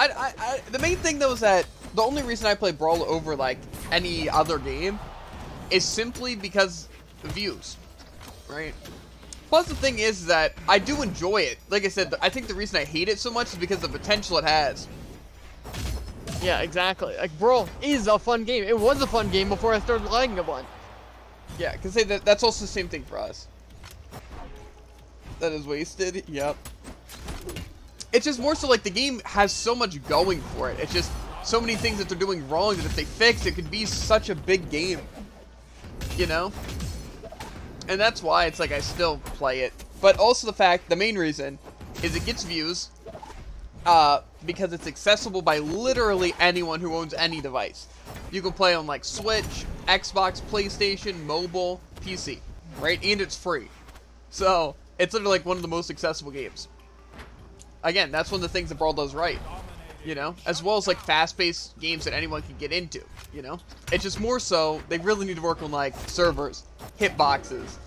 The main thing though is that the only reason I play Brawl over like any other game is simply because of views, right? Plus, the thing is that I do enjoy it. Like I said, I think the reason I hate it so much is because of the potential it has. Yeah, exactly. Like, Brawl is a fun game. It was a fun game before I started liking a bunch. Yeah, because that's also the same thing for us. That is wasted. Yep. It's just more so like the game has so much going for it. It's just so many things that they're doing wrong that if they fix, it could be such a big game. You know? And that's why it's like I still play it. But also the main reason is it gets views because it's accessible by literally anyone who owns any device. You can play on like Switch, Xbox, PlayStation, mobile, PC, right? And it's free. So it's literally like one of the most accessible games. Again, that's one of the things that Brawl does right, you know? As well as like fast-paced games that anyone can get into, you know? It's just more so, they really need to work on like servers, hitboxes,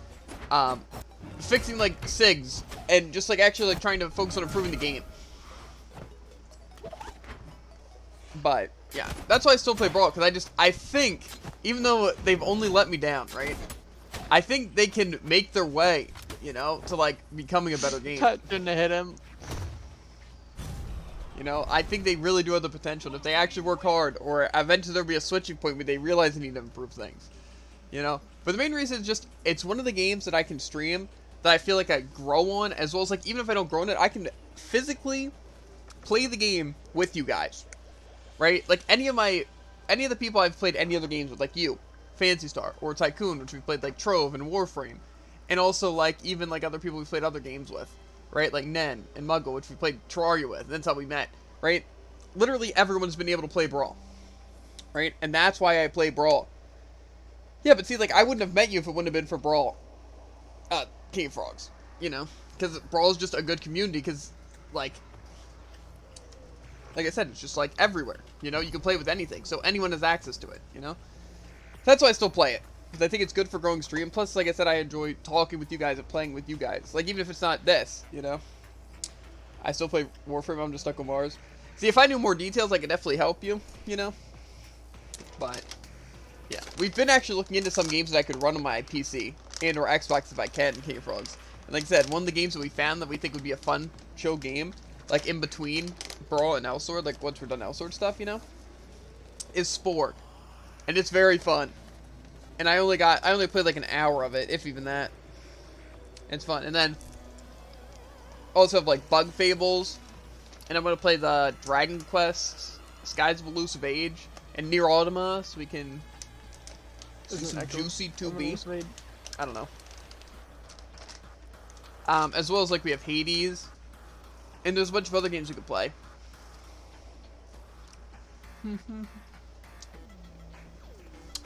fixing like SIGs, and just like actually like trying to focus on improving the game. But yeah, that's why I still play Brawl, because I think, even though they've only let me down, right? I think they can make their way, you know, to like becoming a better game. Shouldn't have hit him. You know, I think they really do have the potential. And if they actually work hard, or eventually there'll be a switching point where they realize they need to improve things. You know? But the main reason is just, it's one of the games that I can stream that I feel like I grow on, as well as like, even if I don't grow on it, I can physically play the game with you guys. Right? Like any of the people I've played any other games with, like you, Phantasy Star, or Tycoon, which we've played like Trove and Warframe. And also like, even like other people we've played other games with. Right, like Nen and Muggle, which we played Terraria with, and that's how we met, right? Literally everyone's been able to play Brawl, right? And that's why I play Brawl. Yeah, but see, like, I wouldn't have met you if it wouldn't have been for Brawl. King of Frogs, you know? Because Brawl is just a good community, because, like I said, it's just, like, everywhere, you know? You can play with anything, so anyone has access to it, you know? That's why I still play it. Because I think it's good for growing stream. Plus, like I said, I enjoy talking with you guys and playing with you guys. Like, even if it's not this, you know? I still play Warframe. I'm just stuck on Mars. See, if I knew more details, I could definitely help you, you know? But, yeah. We've been actually looking into some games that I could run on my PC and or Xbox if I can, King of Frogs. And like I said, one of the games that we found that we think would be a fun, chill game, like in between Brawl and Elsword, like once we're done Elsword stuff, you know? Is Spore. And it's very fun. And I only played like an hour of it, if even that. It's fun. And then also have like Bug Fables. And I'm gonna play the Dragon Quest, Skies of Elusive Age, and Near Automata, so we can see some juicy 2B. I don't know. As well as like we have Hades. And there's a bunch of other games we could play.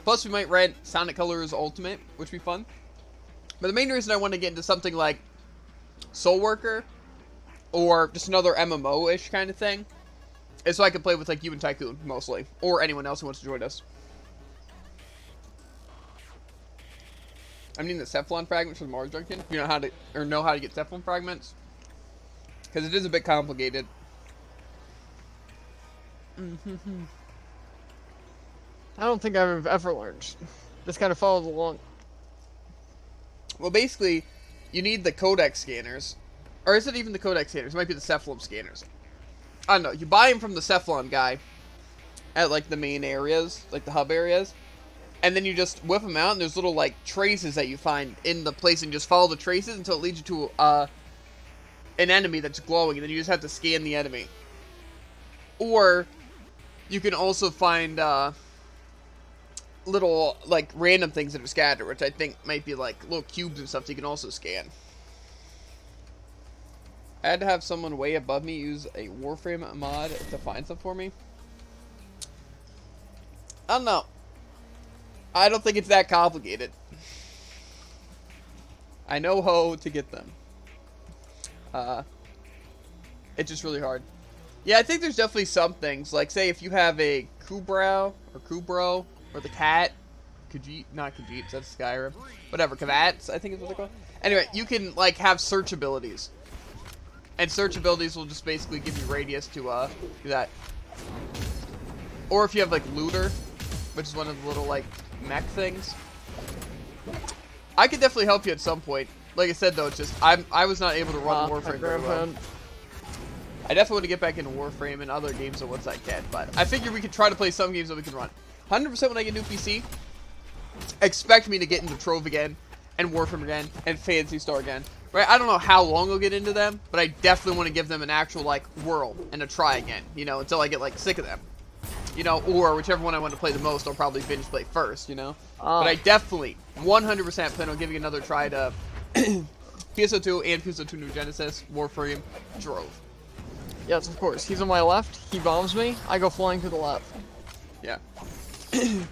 Plus, we might rent Sonic Colors Ultimate, which would be fun. But the main reason I want to get into something like Soul Worker, or just another MMO-ish kind of thing, is so I can play with like you and Tycoon, mostly. Or anyone else who wants to join us. I'm needing the Cephalon fragments from Mars Junction. You know how to get Cephalon fragments? Because it is a bit complicated. I don't think I've ever learned. Just kind of follows along. Well, basically, you need the Codex scanners. Or is it even the Codex scanners? It might be the Cephalon scanners. I don't know. You buy them from the Cephalon guy at, like, the main areas, like the hub areas. And then you just whip them out, and there's little, like, traces that you find in the place, and just follow the traces until it leads you to an enemy that's glowing, and then you just have to scan the enemy. Or you can also find little, like, random things that are scattered, which I think might be, like, little cubes and stuff that you can also scan. I had to have someone way above me use a Warframe mod to find stuff for me. I don't know. I don't think it's that complicated. I know how to get them. It's just really hard. Yeah, I think there's definitely some things. Like, say, if you have a Kubrow, or Kubro, or the cat, Khajiit, not Khajiit, that's Skyrim. Whatever, Kavats, I think is what they're called. Anyway, you can, like, have search abilities. And search abilities will just basically give you radius to, do that. Or if you have, like, Looter, which is one of the little, like, mech things. I could definitely help you at some point. like I said though, it's just I was not able to run Warframe very well. I definitely want to get back into Warframe and other games of once I can, but I figure we could try to play some games that we can run. 100% when I get a new PC, expect me to get into Trove again, and Warframe again, and Phantasy Star again. Right? I don't know how long I'll get into them, but I definitely want to give them an actual, like, whirl and a try again, you know, until I get, like, sick of them. You know, or whichever one I want to play the most, I'll probably binge play first, you know? But I definitely, 100% plan on giving another try to PSO2 and PSO2 New Genesis, Warframe, Trove. Yes, of course. He's on my left. He bombs me. I go flying to the left. Yeah.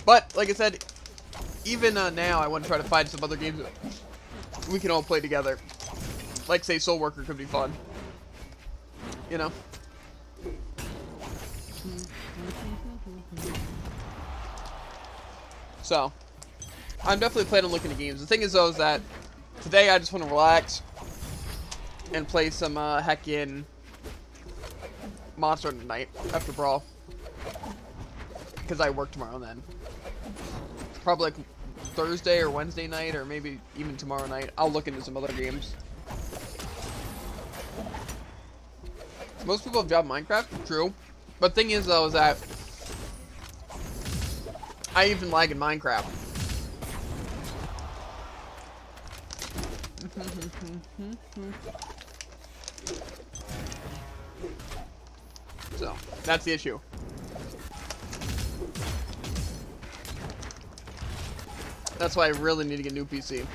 But, like I said, even now I want to try to find some other games that we can all play together. Like, say, Soul Worker could be fun. You know? So, I'm definitely planning on looking at games. The thing is, though, is that today I just want to relax and play some heckin' Monster tonight after Brawl. Because I work tomorrow then. Probably like Thursday or Wednesday night, or maybe even tomorrow night, I'll look into some other games. Most people have dropped Minecraft, true. But the thing is, though, is that I even lag in Minecraft. So, that's the issue. That's why I really need to get a new PC.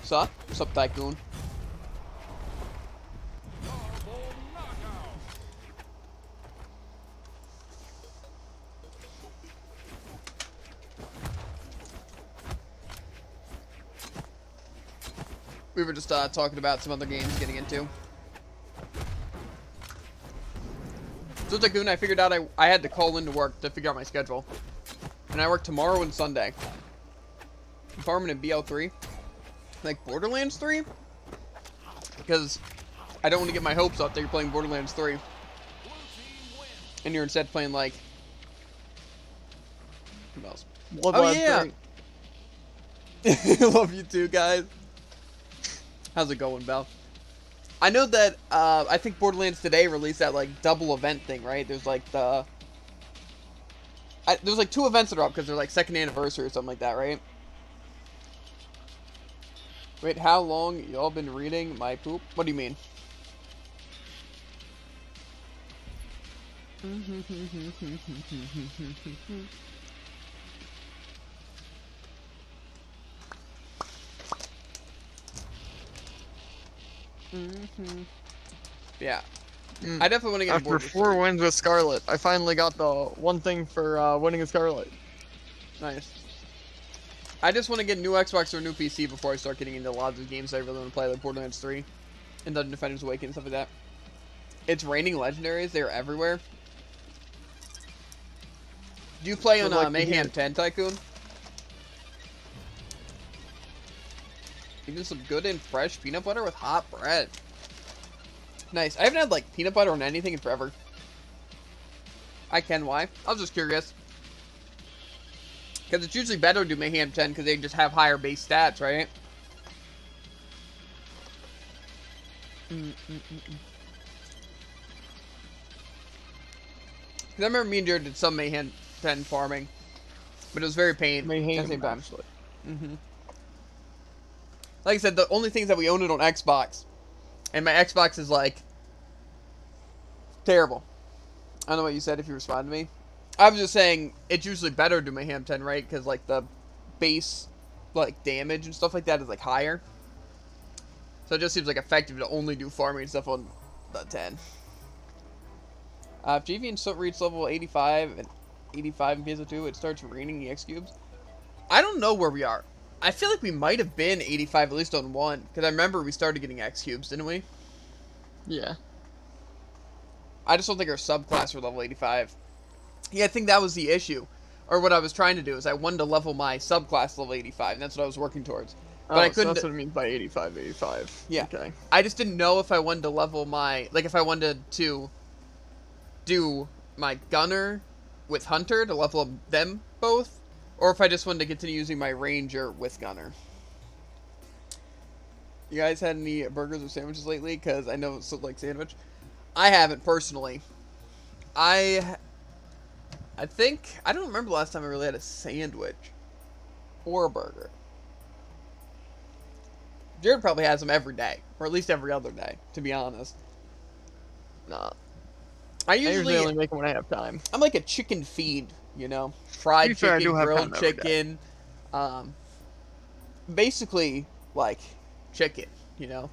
Sup? What's up, Tycoon? We were just talking about some other games getting into. So Tycoon, I figured out I had to call into work to figure out my schedule. And I work tomorrow and Sunday. I'm farming in BL3. Like Borderlands 3? Because I don't want to get my hopes up that you're playing Borderlands 3. And you're instead playing like... What else? Oh yeah! Love you too, guys. How's it going, Belle? I know that, I think Borderlands today released that, like, double event thing, right? There's, like, there's, like, 2 events that are up because they're, like, 2nd anniversary or something like that, right? Wait, how long y'all been reading my poop? What do you mean? Yeah. I definitely want to get After board 4 wins with Scarlet, I finally got the one thing for winning a Scarlet. Nice. I just want to get a new Xbox or a new PC before I start getting into a lot of the games I really want to play, like Borderlands 3 and Dungeon Defenders Awakening and stuff like that. It's raining legendaries. They're everywhere. Do you play on like Mayhem 10, Tycoon? Even some good and fresh peanut butter with hot bread. Nice. I haven't had, like, peanut butter on anything in forever. I can, why? I was just curious. Because it's usually better to do Mayhem 10 because they just have higher base stats, right? I remember me and Jared did some Mayhem 10 farming. But it was very painful at the same time. Actually. Like I said, the only things that we own it on Xbox. And my Xbox is, like, terrible. I don't know what you said if you respond to me. I was just saying, it's usually better to do Mayhem 10, right? Because, like, the base, like, damage and stuff like that is, like, higher. So it just seems, like, effective to only do farming and stuff on the 10. If JV and reach level 85 in PSO2, it starts raining EX cubes. I don't know where we are. I feel like we might have been 85 at least on 1. Because I remember we started getting X cubes, didn't we? Yeah. I just don't think our subclass were level 85. Yeah, I think that was the issue. Or what I was trying to do is I wanted to level my subclass level 85. And that's what I was working towards. But I couldn't. So that's what it means by 85. Yeah. Okay. I just didn't know if I wanted to level my... Like, if I wanted to do my gunner with hunter to level up them both, or if I just wanted to continue using my ranger with gunner. You guys had any burgers or sandwiches lately? Because I know it's like sandwich. I haven't personally. I think I don't remember the last time I really had a sandwich or a burger. Jared probably has them every day, or at least every other day, to be honest. Nah. I usually only make them when I have time. I'm like a chicken feed, you know, fried fair, I chicken, do have grilled time every day. chicken, basically like chicken, you know,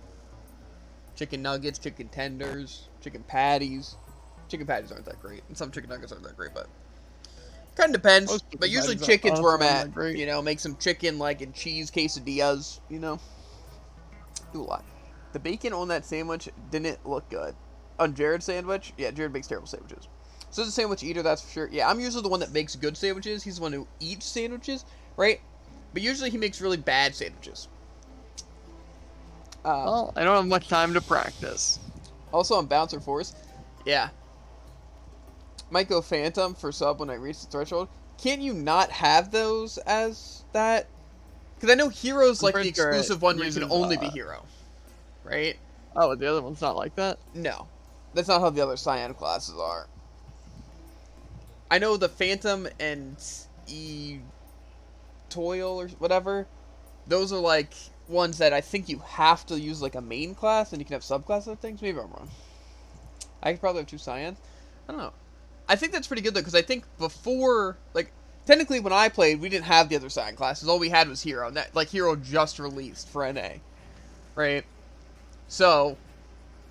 chicken nuggets, chicken tenders, chicken patties. Chicken patties aren't that great, and some chicken nuggets aren't that great, but kind of depends. Most chicken But usually patties chicken's where I'm honestly aren't at. that great. You know, make some chicken like and cheese quesadillas. You know, do a lot. The bacon on that sandwich didn't look good. On Jared's sandwich, yeah, Jared makes terrible sandwiches. So he's a sandwich eater, that's for sure. Yeah, I'm usually the one that makes good sandwiches. He's the one who eats sandwiches, right? But usually he makes really bad sandwiches. Well, I don't have much time to practice. Also on Bouncer Force, yeah. Might go Phantom for sub when I reach the threshold. Can't you not have those as that? Because I know Hero's like the pretty sure exclusive it one where you can uses, only be Hero, right? Oh, the other one's not like that? No. That's not how the other Cyan classes are. I know the Phantom and Toil or whatever, those are like ones that I think you have to use like a main class and you can have subclasses of things. Maybe I'm wrong. I could probably have 2 Cyans. I don't know. I think that's pretty good though, because I think before, like, technically when I played, we didn't have the other Cyan classes. All we had was Hero, and that, like, Hero just released for NA, right? So,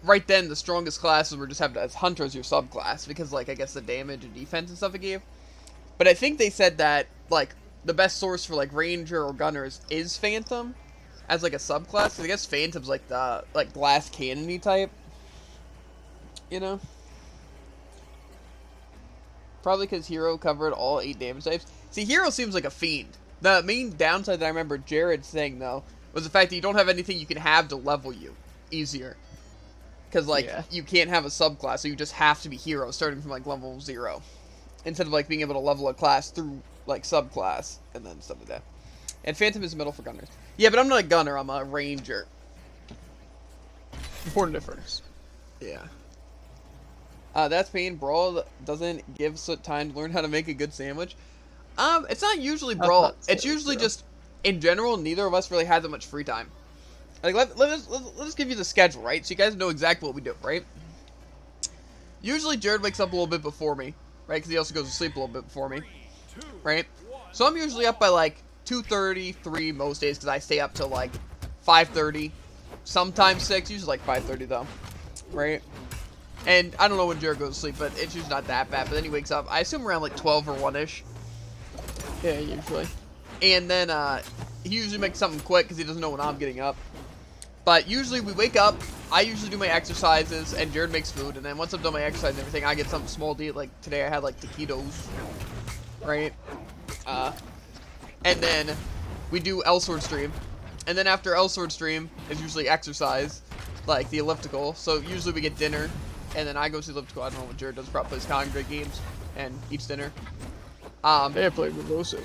right then, the strongest classes were just having as Hunter as your subclass, because, like, I guess the damage and defense and stuff it gave. But I think they said that, like, the best source for, like, Ranger or Gunners is Phantom, as, like, a subclass, because I guess Phantom's, like, the, like, glass cannon-y type, you know? Probably because Hero covered all 8 damage types. See, Hero seems like a fiend. The main downside that I remember Jared saying, though, was the fact that you don't have anything you can have to level you easier. Because, like, Yeah. you can't have a subclass, so you just have to be Hero starting from, like, level 0. Instead of, like, being able to level a class through, like, subclass and then stuff like that. And Phantom is middle for Gunners. Yeah, but I'm not a Gunner, I'm a Ranger. Important difference. Yeah. That's pain. Brawl doesn't give Soot time to learn how to make a good sandwich. It's not usually Brawl. It's usually just, in general, neither of us really had that much free time. Like, let's give you the schedule, right? So you guys know exactly what we do, right? Usually Jared wakes up a little bit before me, right? Because he also goes to sleep a little bit before me, right? So I'm usually up by, like, 2:30, 3 most days, because I stay up till, like, 5:30. Sometimes 6, usually, like, 5:30, though, right? And I don't know when Jared goes to sleep, but it's usually not that bad. But then he wakes up, I assume around like 12 or 1-ish. Yeah, usually. And then he usually makes something quick because he doesn't know when I'm getting up. But usually we wake up, I usually do my exercises, and Jared makes food. And then once I've done my exercise and everything, I get something small to eat. Like today I had like taquitos, right? And then we do L-Sword stream. And then after L-Sword stream is usually exercise, like the elliptical. So usually we get dinner. And then I go to the elliptical. I don't know what Jared does. Probably plays Congress games and eats dinner. They played with Rosu.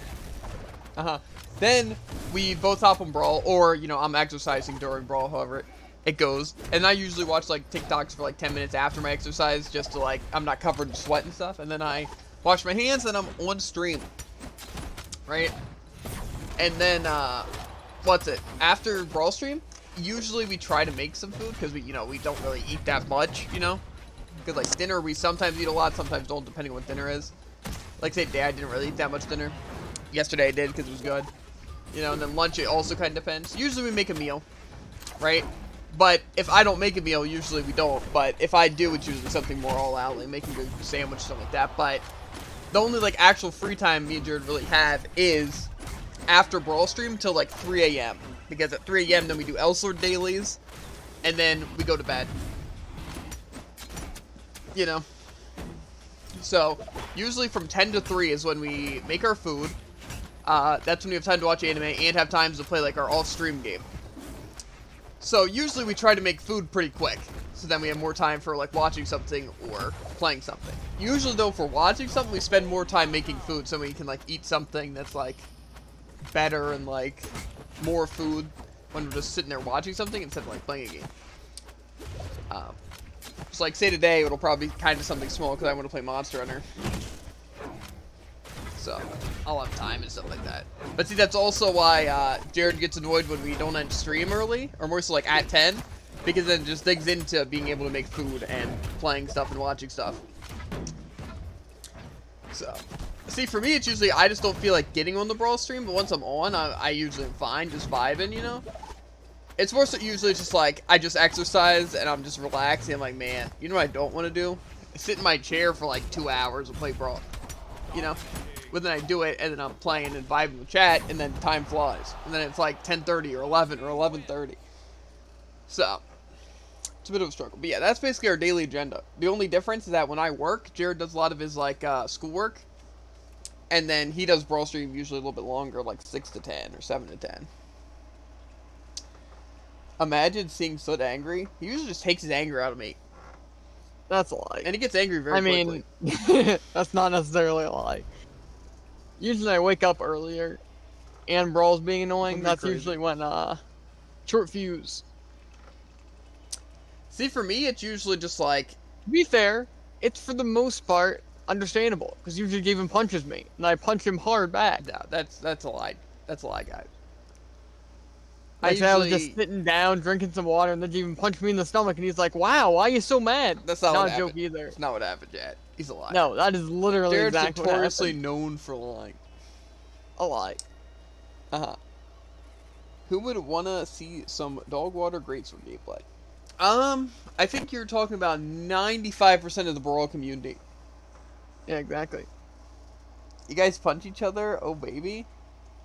Then we both hop on Brawl, or you know, I'm exercising during Brawl, however it goes. And I usually watch like TikToks for like 10 minutes after my exercise, just to like I'm not covered in sweat and stuff. And then I wash my hands, and I'm on stream, right? And then what's it? After Brawl stream, usually we try to make some food because we don't really eat that much, you know. Because, like, dinner, we sometimes eat a lot, sometimes don't, depending on what dinner is. Like, say, today I didn't really eat that much dinner. Yesterday I did because it was good. You know, and then lunch, it also kind of depends. Usually we make a meal, right? But if I don't make a meal, usually we don't. But if I do, it's usually something more all-out, like making a sandwich, something like that. But the only, like, actual free time me and Jared really have is after Brawl stream till, like, 3 a.m. Because at 3 a.m. then we do L-Sword dailies, and then we go to bed. You know? So, usually from 10 to 3 is when we make our food. That's when we have time to watch anime and have times to play, like, our off-stream game. So usually we try to make food pretty quick. So then we have more time for like watching something or playing something. Usually though, for watching something, we spend more time making food so we can like eat something that's like better and like more food when we're just sitting there watching something instead of like playing a game. So like say today it'll probably be kind of something small because I want to play Monster Hunter. So I'll have time and stuff like that. But see, that's also why Jared gets annoyed when we don't end stream early, or more so like at 10, because then it just digs into being able to make food and playing stuff and watching stuff. So, see, for me, it's usually, I just don't feel like getting on the Brawl stream, but once I'm on, I usually am fine, just vibing, you know? It's more so usually just like, I just exercise and I'm just relaxing. I'm like, man, you know what I don't want to do? Sit in my chair for like 2 hours and play Brawl, you know? But then I do it, and then I'm playing and vibing with chat, and then time flies. And then it's like 10:30 or 11 or 11:30. So, it's a bit of a struggle. But yeah, that's basically our daily agenda. The only difference is that when I work, Jared does a lot of his like schoolwork. And then he does Brawl stream usually a little bit longer, like 6 to 10 or 7 to 10. Imagine seeing Soot angry. He usually just takes his anger out of me. That's a lie. And he gets angry very quickly. I mean, that's not necessarily a lie. Usually I wake up earlier, and Brawl's being annoying. That's crazy. usually when, short fuse. See, for me, it's usually just like... To be fair, it's for the most part understandable, because usually Gaven punches me, and I punch him hard back. No, that's a lie. That's a lie, guys. I was just sitting down, drinking some water, and then Gaven punched me in the stomach, and he's like, wow, why are you so mad? That's not what a happened. joke either. It's not what happened, Chad. He's a liar. No, that is literally Jared's exactly what notoriously happened. known for lying. A lie. Uh-huh. Who would want to see some dog water greatsword gameplay? I think you're talking about 95% of the Brawl community. Yeah, exactly. You guys punch each other? Oh, baby.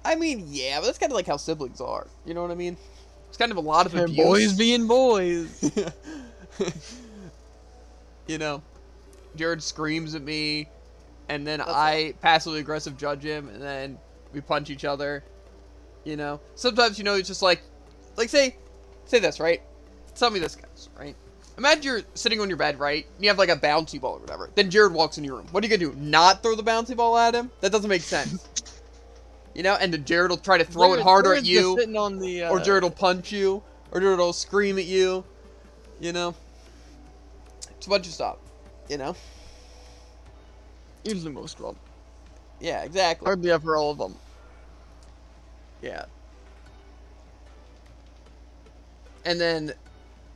I mean, yeah, but that's kind of like how siblings are. You know what I mean? It's kind of a lot of And abuse. boys being boys. You know, Jared screams at me, and then I passively aggressive judge him, and then we punch each other. You know, sometimes, you know, it's just like say this, right? Tell me this, guys, right? Imagine you're sitting on your bed, right? And you have like a bouncy ball or whatever. Then Jared walks in your room. What are you gonna do? Not throw the bouncy ball at him? That doesn't make sense. You know, and then Jared will try to throw it harder at you, Sitting on the, or Jared will punch you, or Jared will scream at you. You know, it's a bunch of stuff. You know, Usually most of them. yeah, exactly. Hardly ever all of them. Yeah. And then,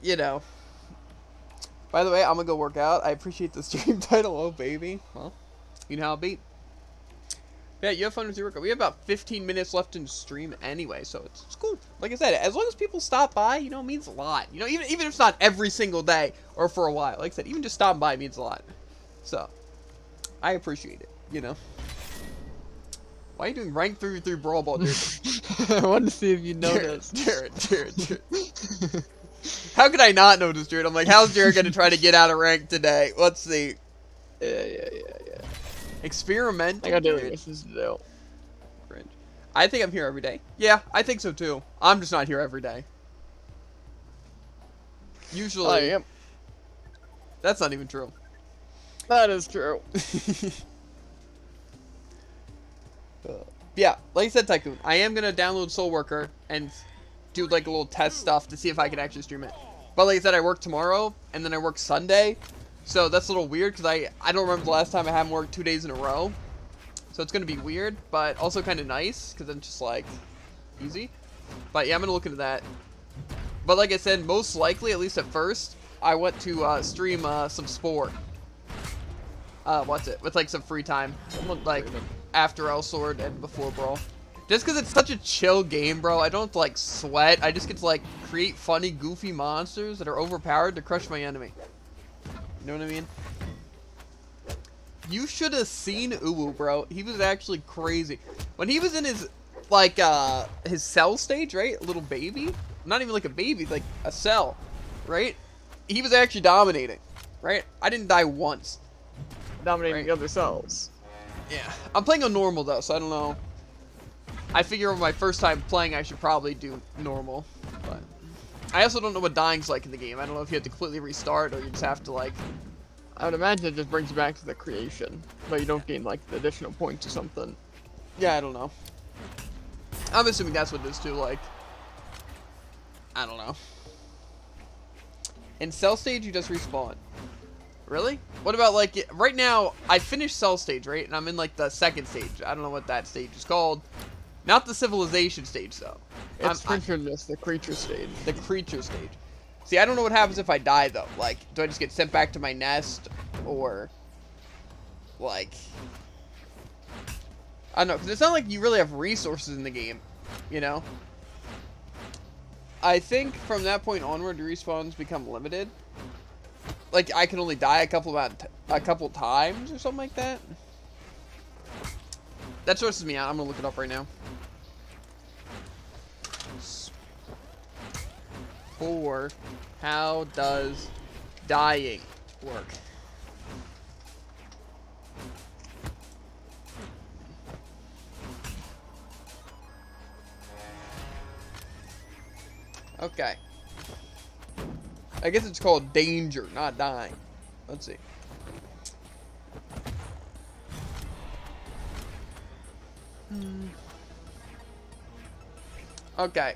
you know. By the way, I'm gonna go work out. I appreciate the stream title. Oh, baby. Well, you know how it beat. Yeah, you have fun with your workout. We have about 15 minutes left in stream anyway, so it's cool. Like I said, as long as people stop by, you know, it means a lot. You know, even if it's not every single day or for a while. Like I said, even just stopping by means a lot. So, I appreciate it, you know. Why are you doing rank 3v3 Brawl Ball, Jared? I wanted to see if you noticed. Jared. How could I not notice, Jared? I'm like, how's Jared going to try to get out of rank today? Let's see. Yeah. Experimental. I got daily Jared. missions to do. Cringe. I think I'm here every day. Yeah, I think so too. I'm just not here every day. Usually. I am. That's not even true. That is true. Yeah, like I said, Tycoon, I am going to download Soul Worker and do like a little test stuff to see if I can actually stream it. But like I said, I work tomorrow, and then I work Sunday. So that's a little weird, because I don't remember the last time I haven't worked 2 days in a row. So it's going to be weird, but also kind of nice, because it's just like, easy. But yeah, I'm going to look into that. But like I said, most likely, at least at first, I want to stream some Sport. With like some free time. Like, after El Sword and before Brawl. Just because it's such a chill game, bro. I don't have to, like, sweat. I just get to, like, create funny, goofy monsters that are overpowered to crush my enemy. You know what I mean? You should have seen Uwu, bro. He was actually crazy. When he was in his, like, his cell stage, right? A little baby. Not even like a baby, like a cell, right? He was actually dominating, right? I didn't die once. Dominating the other cells. Yeah. I'm playing on normal, though, so I don't know. I figure on my first time playing, I should probably do normal. But I also don't know what dying's like in the game. I don't know if you have to completely restart or you just have to, like... I would imagine it just brings you back to the creation, but you don't gain, like, the additional points or something. Yeah, I don't know. I'm assuming that's what it is, too, like... I don't know. In cell stage, you just respawn. Really? What about, like, right now, I finished cell stage, right? And I'm in, like, the second stage. I don't know what that stage is called. Not the civilization stage, though. It's creatureless, the creature stage. The creature stage. See, I don't know what happens if I die, though. Like, do I just get sent back to my nest? Or, like... I don't know, because it's not like you really have resources in the game, you know? I think from that point onward, respawns become limited. Like, I can only die a couple times or something like that. That stresses me out. I'm gonna look it up right now. Or how does dying work? Okay. I guess it's called danger, not dying. Let's see. Okay.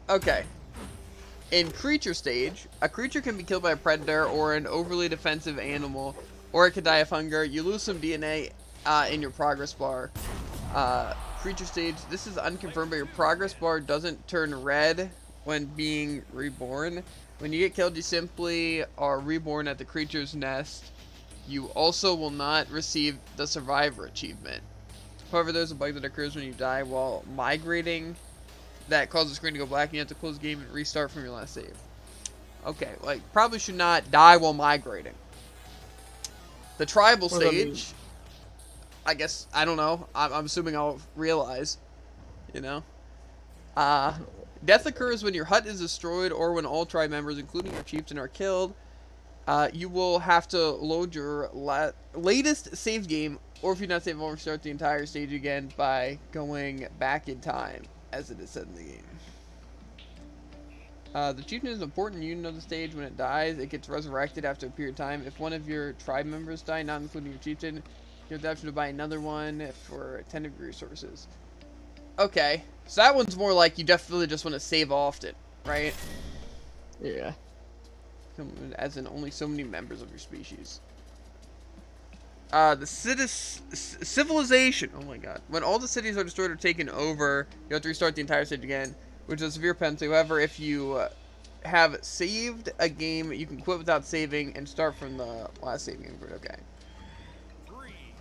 Okay. In creature stage, a creature can be killed by a predator or an overly defensive animal, or it could die of hunger. You lose some DNA in your progress bar. Creature stage, this is unconfirmed, but your progress bar doesn't turn red when being reborn. When you get killed, you simply are reborn at the creature's nest. You also will not receive the survivor achievement. However, there's a bug that occurs when you die while migrating that causes the screen to go black and you have to close the game and restart from your last save. Okay, like, probably should not die while migrating. The tribal stage, I guess, I don't know. I'm assuming I'll realize, you know. Death occurs when your hut is destroyed or when all tribe members, including your chieftain, are killed. You will have to load your latest save game, or if you're not saving, restart the entire stage again by going back in time, as it is said in the game. The chieftain is an important unit of the stage. When it dies, it gets resurrected after a period of time. If one of your tribe members die, not including your chieftain, you have the option to buy another one for 10 of your resources. Okay, so that one's more like you definitely just want to save often, right? Yeah. As in only so many members of your species. The civilization. Oh my god. When all the cities are destroyed or taken over, you have to restart the entire stage again, which is a severe penalty. However, if you have saved a game, you can quit without saving and start from the last save game. Okay.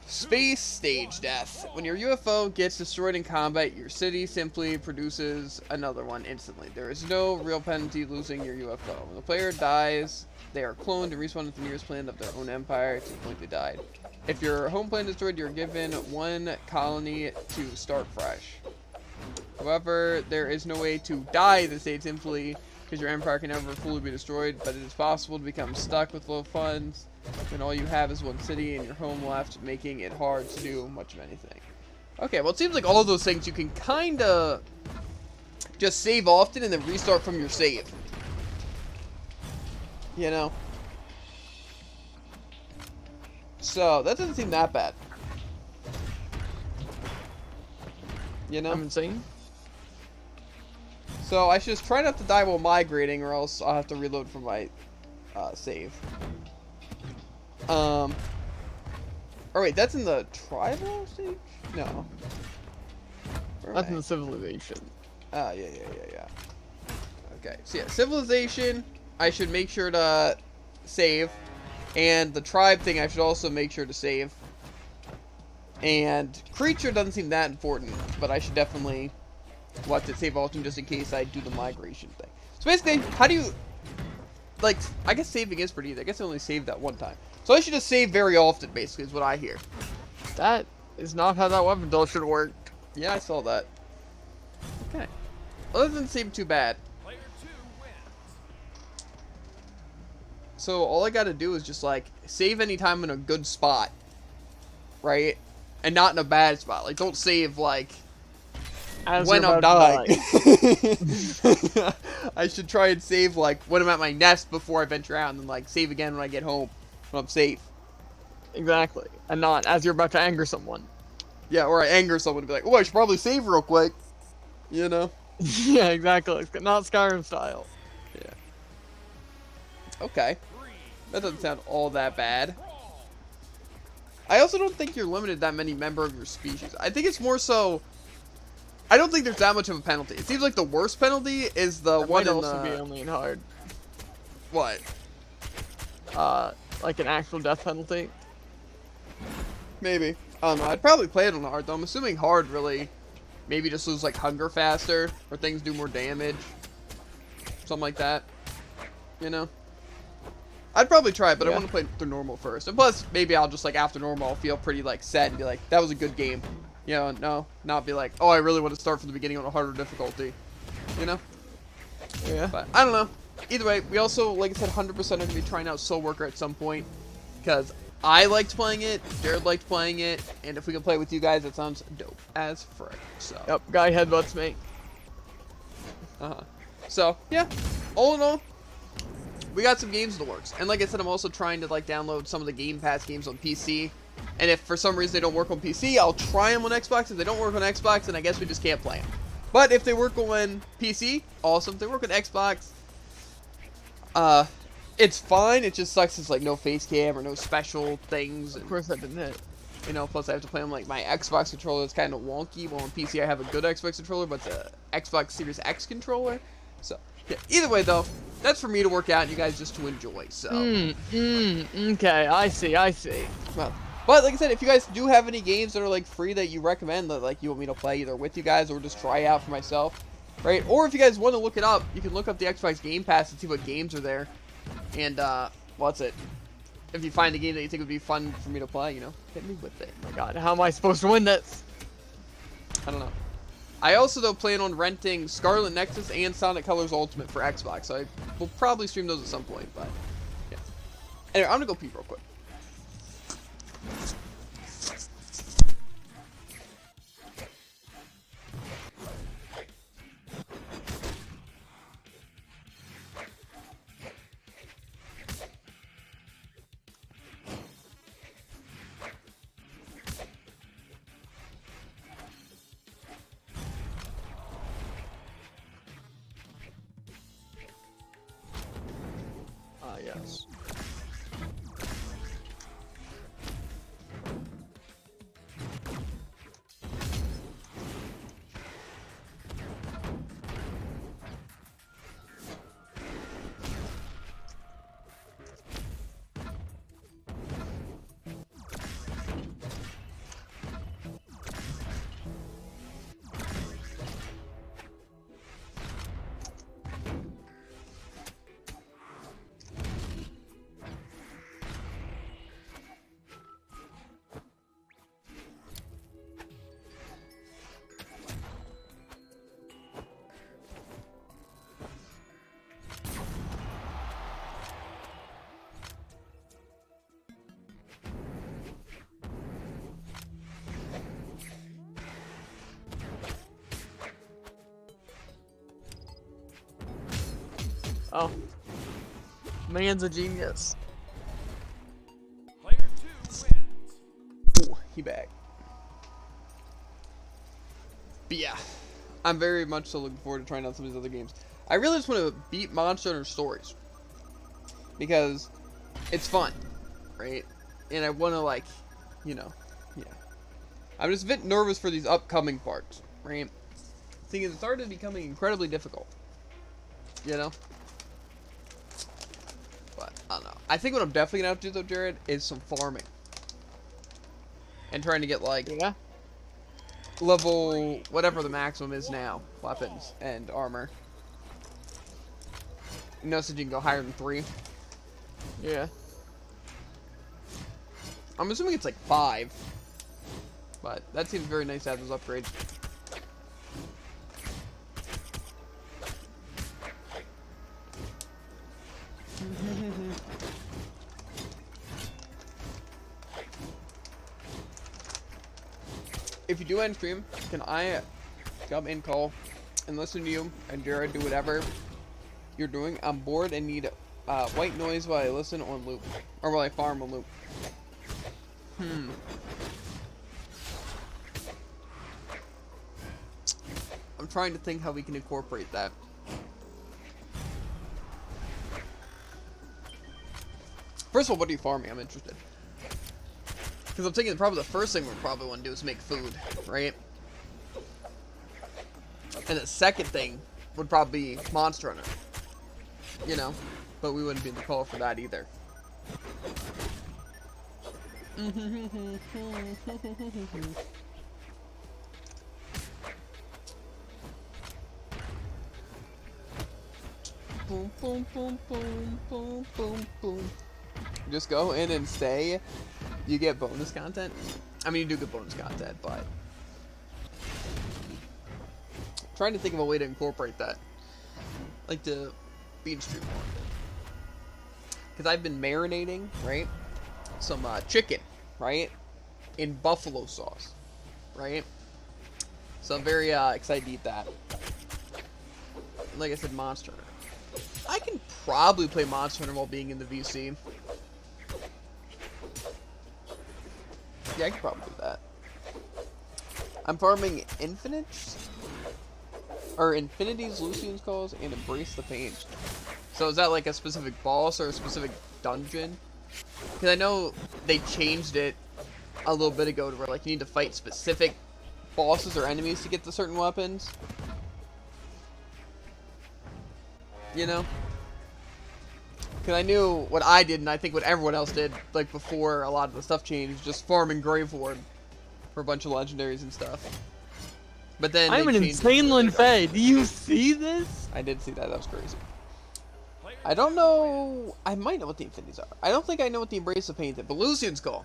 Space stage death. When your UFO gets destroyed in combat, your city simply produces another one instantly. There is no real penalty losing your UFO. When the player dies, they are cloned and respawn at the nearest planet of their own empire to the point they died. If your home planet is destroyed, you're given one colony to start fresh. However, there is no way to die the state simply because your empire can never fully be destroyed, but it is possible to become stuck with low funds when all you have is one city and your home left, making it hard to do much of anything. Okay, well, it seems like all of those things you can kind of just save often and then restart from your save. You know? So, that doesn't seem that bad. You know? I'm insane. So, I should just try not to die while migrating or else I'll have to reload from my save. Oh wait, that's in the tribal stage? No. That's in the civilization. Oh, yeah. Okay, so yeah, civilization, I should make sure to save. And the tribe thing, I should also make sure to save. And creature doesn't seem that important, but I should definitely want to save often just in case I do the migration thing. So basically, how do you... Like, I guess saving is pretty easy. I guess I only saved that one time. So I should just save very often, basically, is what I hear. That is not how that weapon duel should work. Yeah, I saw that. Okay. Well, that doesn't seem too bad. Player 2 wins. So all I gotta do is just, like, save anytime in a good spot. Right? And not in a bad spot. Like, don't save, like, As when you're I'm about dying. to die. I should try and save, like, when I'm at my nest before I venture out, and then, like, save again when I get home, when I'm safe. Exactly. And not as you're about to anger someone. Yeah, or I anger someone and be like, oh, I should probably save real quick. You know? Yeah, exactly. Not Skyrim style. Yeah. Okay. That doesn't sound all that bad. I also don't think you're limited that many member of your species. I think it's more so... I don't think there's that much of a penalty. It seems like the worst penalty is the That one might in also be the... only in hard. What? Like an actual death penalty. Maybe. I don't know. I'd probably play it on hard, though. I'm assuming hard really... Maybe just lose, like, hunger faster. Or things do more damage. Something like that. You know? I'd probably try it, but I want to play through normal first. And plus, maybe I'll just, like, after normal, I'll feel pretty, like, set and be like, that was a good game. You know, no, not be like, oh, I really want to start from the beginning on a harder difficulty. You know? Yeah. But, I don't know. Either way, we also, like I said, 100% are going to be trying out Soul Worker at some point. Because I liked playing it, Jared liked playing it, and if we can play with you guys, that sounds dope as frick. So. Yep, guy headbutts me. So, yeah, all in all, we got some games in the works. And like I said, I'm also trying to, like, download some of the Game Pass games on PC. And if for some reason they don't work on PC, I'll try them on Xbox. If they don't work on Xbox, then I guess we just can't play them. But if they work on PC, awesome. If they work on Xbox, it's fine. It just sucks. It's like no face cam or no special things. Of course that didn't hit. You know, plus I have to play on, like, my Xbox controller. It's kind of wonky. While on PC I have a good Xbox controller, but it's a Xbox Series X controller. So, yeah. Either way, though, that's for me to work out and you guys just to enjoy. So. Okay, I see. Well, but like I said, if you guys do have any games that are, like, free that you recommend that, like, you want me to play either with you guys or just try out for myself, right? Or if you guys want to look it up, you can look up the Xbox Game Pass and see what games are there. And, what's it? If you find a game that you think would be fun for me to play, you know, hit me with it. Oh my god, how am I supposed to win this? I don't know. I also, though, plan on renting Scarlet Nexus and Sonic Colors Ultimate for Xbox, so I will probably stream those at some point, but, yeah. Anyway, I'm gonna go pee real quick. Yes. Oh. Man's a genius. Player 2 wins. Ooh, he back. But yeah, I'm very much so looking forward to trying out some of these other games. I really just want to beat Monster Hunter Stories. Because it's fun, right? And I want to, like, you know, yeah. I'm just a bit nervous for these upcoming parts, right? Thinking it started becoming incredibly difficult. You know? But, I don't know. I think what I'm definitely going to have to do, though, Jared, is some farming. And trying to get, like, Yeah. level, whatever the maximum is now, weapons and armor. You know, so you can go higher than 3. Yeah. I'm assuming it's like 5. But that seems very nice to have those upgrades. If you do end stream, can I come and call and listen to you and Jared do whatever you're doing. I'm bored and need white noise while I listen on loop. Or while I farm on loop. I'm trying to think how we can incorporate that. First of all, what are you farming? I'm interested. Because I'm thinking probably the first thing we'll probably want to do is make food, right? And the second thing would probably be Monster Hunter. You know? But we wouldn't be in the call for that either. Boom, boom, boom, boom, boom, boom, boom. Just go in and say you get bonus content. I mean, you do get bonus content, but I'm trying to think of a way to incorporate that. Like the bean stream more. Because I've been marinating, right? Some chicken, right? In buffalo sauce, right? So I'm very excited to eat that. Like I said, Monster Hunter. I can probably play Monster Hunter while being in the VC. Yeah, I can probably do that. I'm farming Infinity's, Lucian's Calls, and Embrace the Pain. So is that like a specific boss or a specific dungeon? Because I know they changed it a little bit ago to where like you need to fight specific bosses or enemies to get the certain weapons. You know? Because I knew what I did, and I think what everyone else did, like before a lot of the stuff changed, just farming Grave Ward for a bunch of legendaries and stuff. But then I'm an insane Linfei. Do you see this? I did see that. That was crazy. I don't know. I might know what the Infinities are. I don't think I know what the Embrace of Pain is, but Lucian's Call.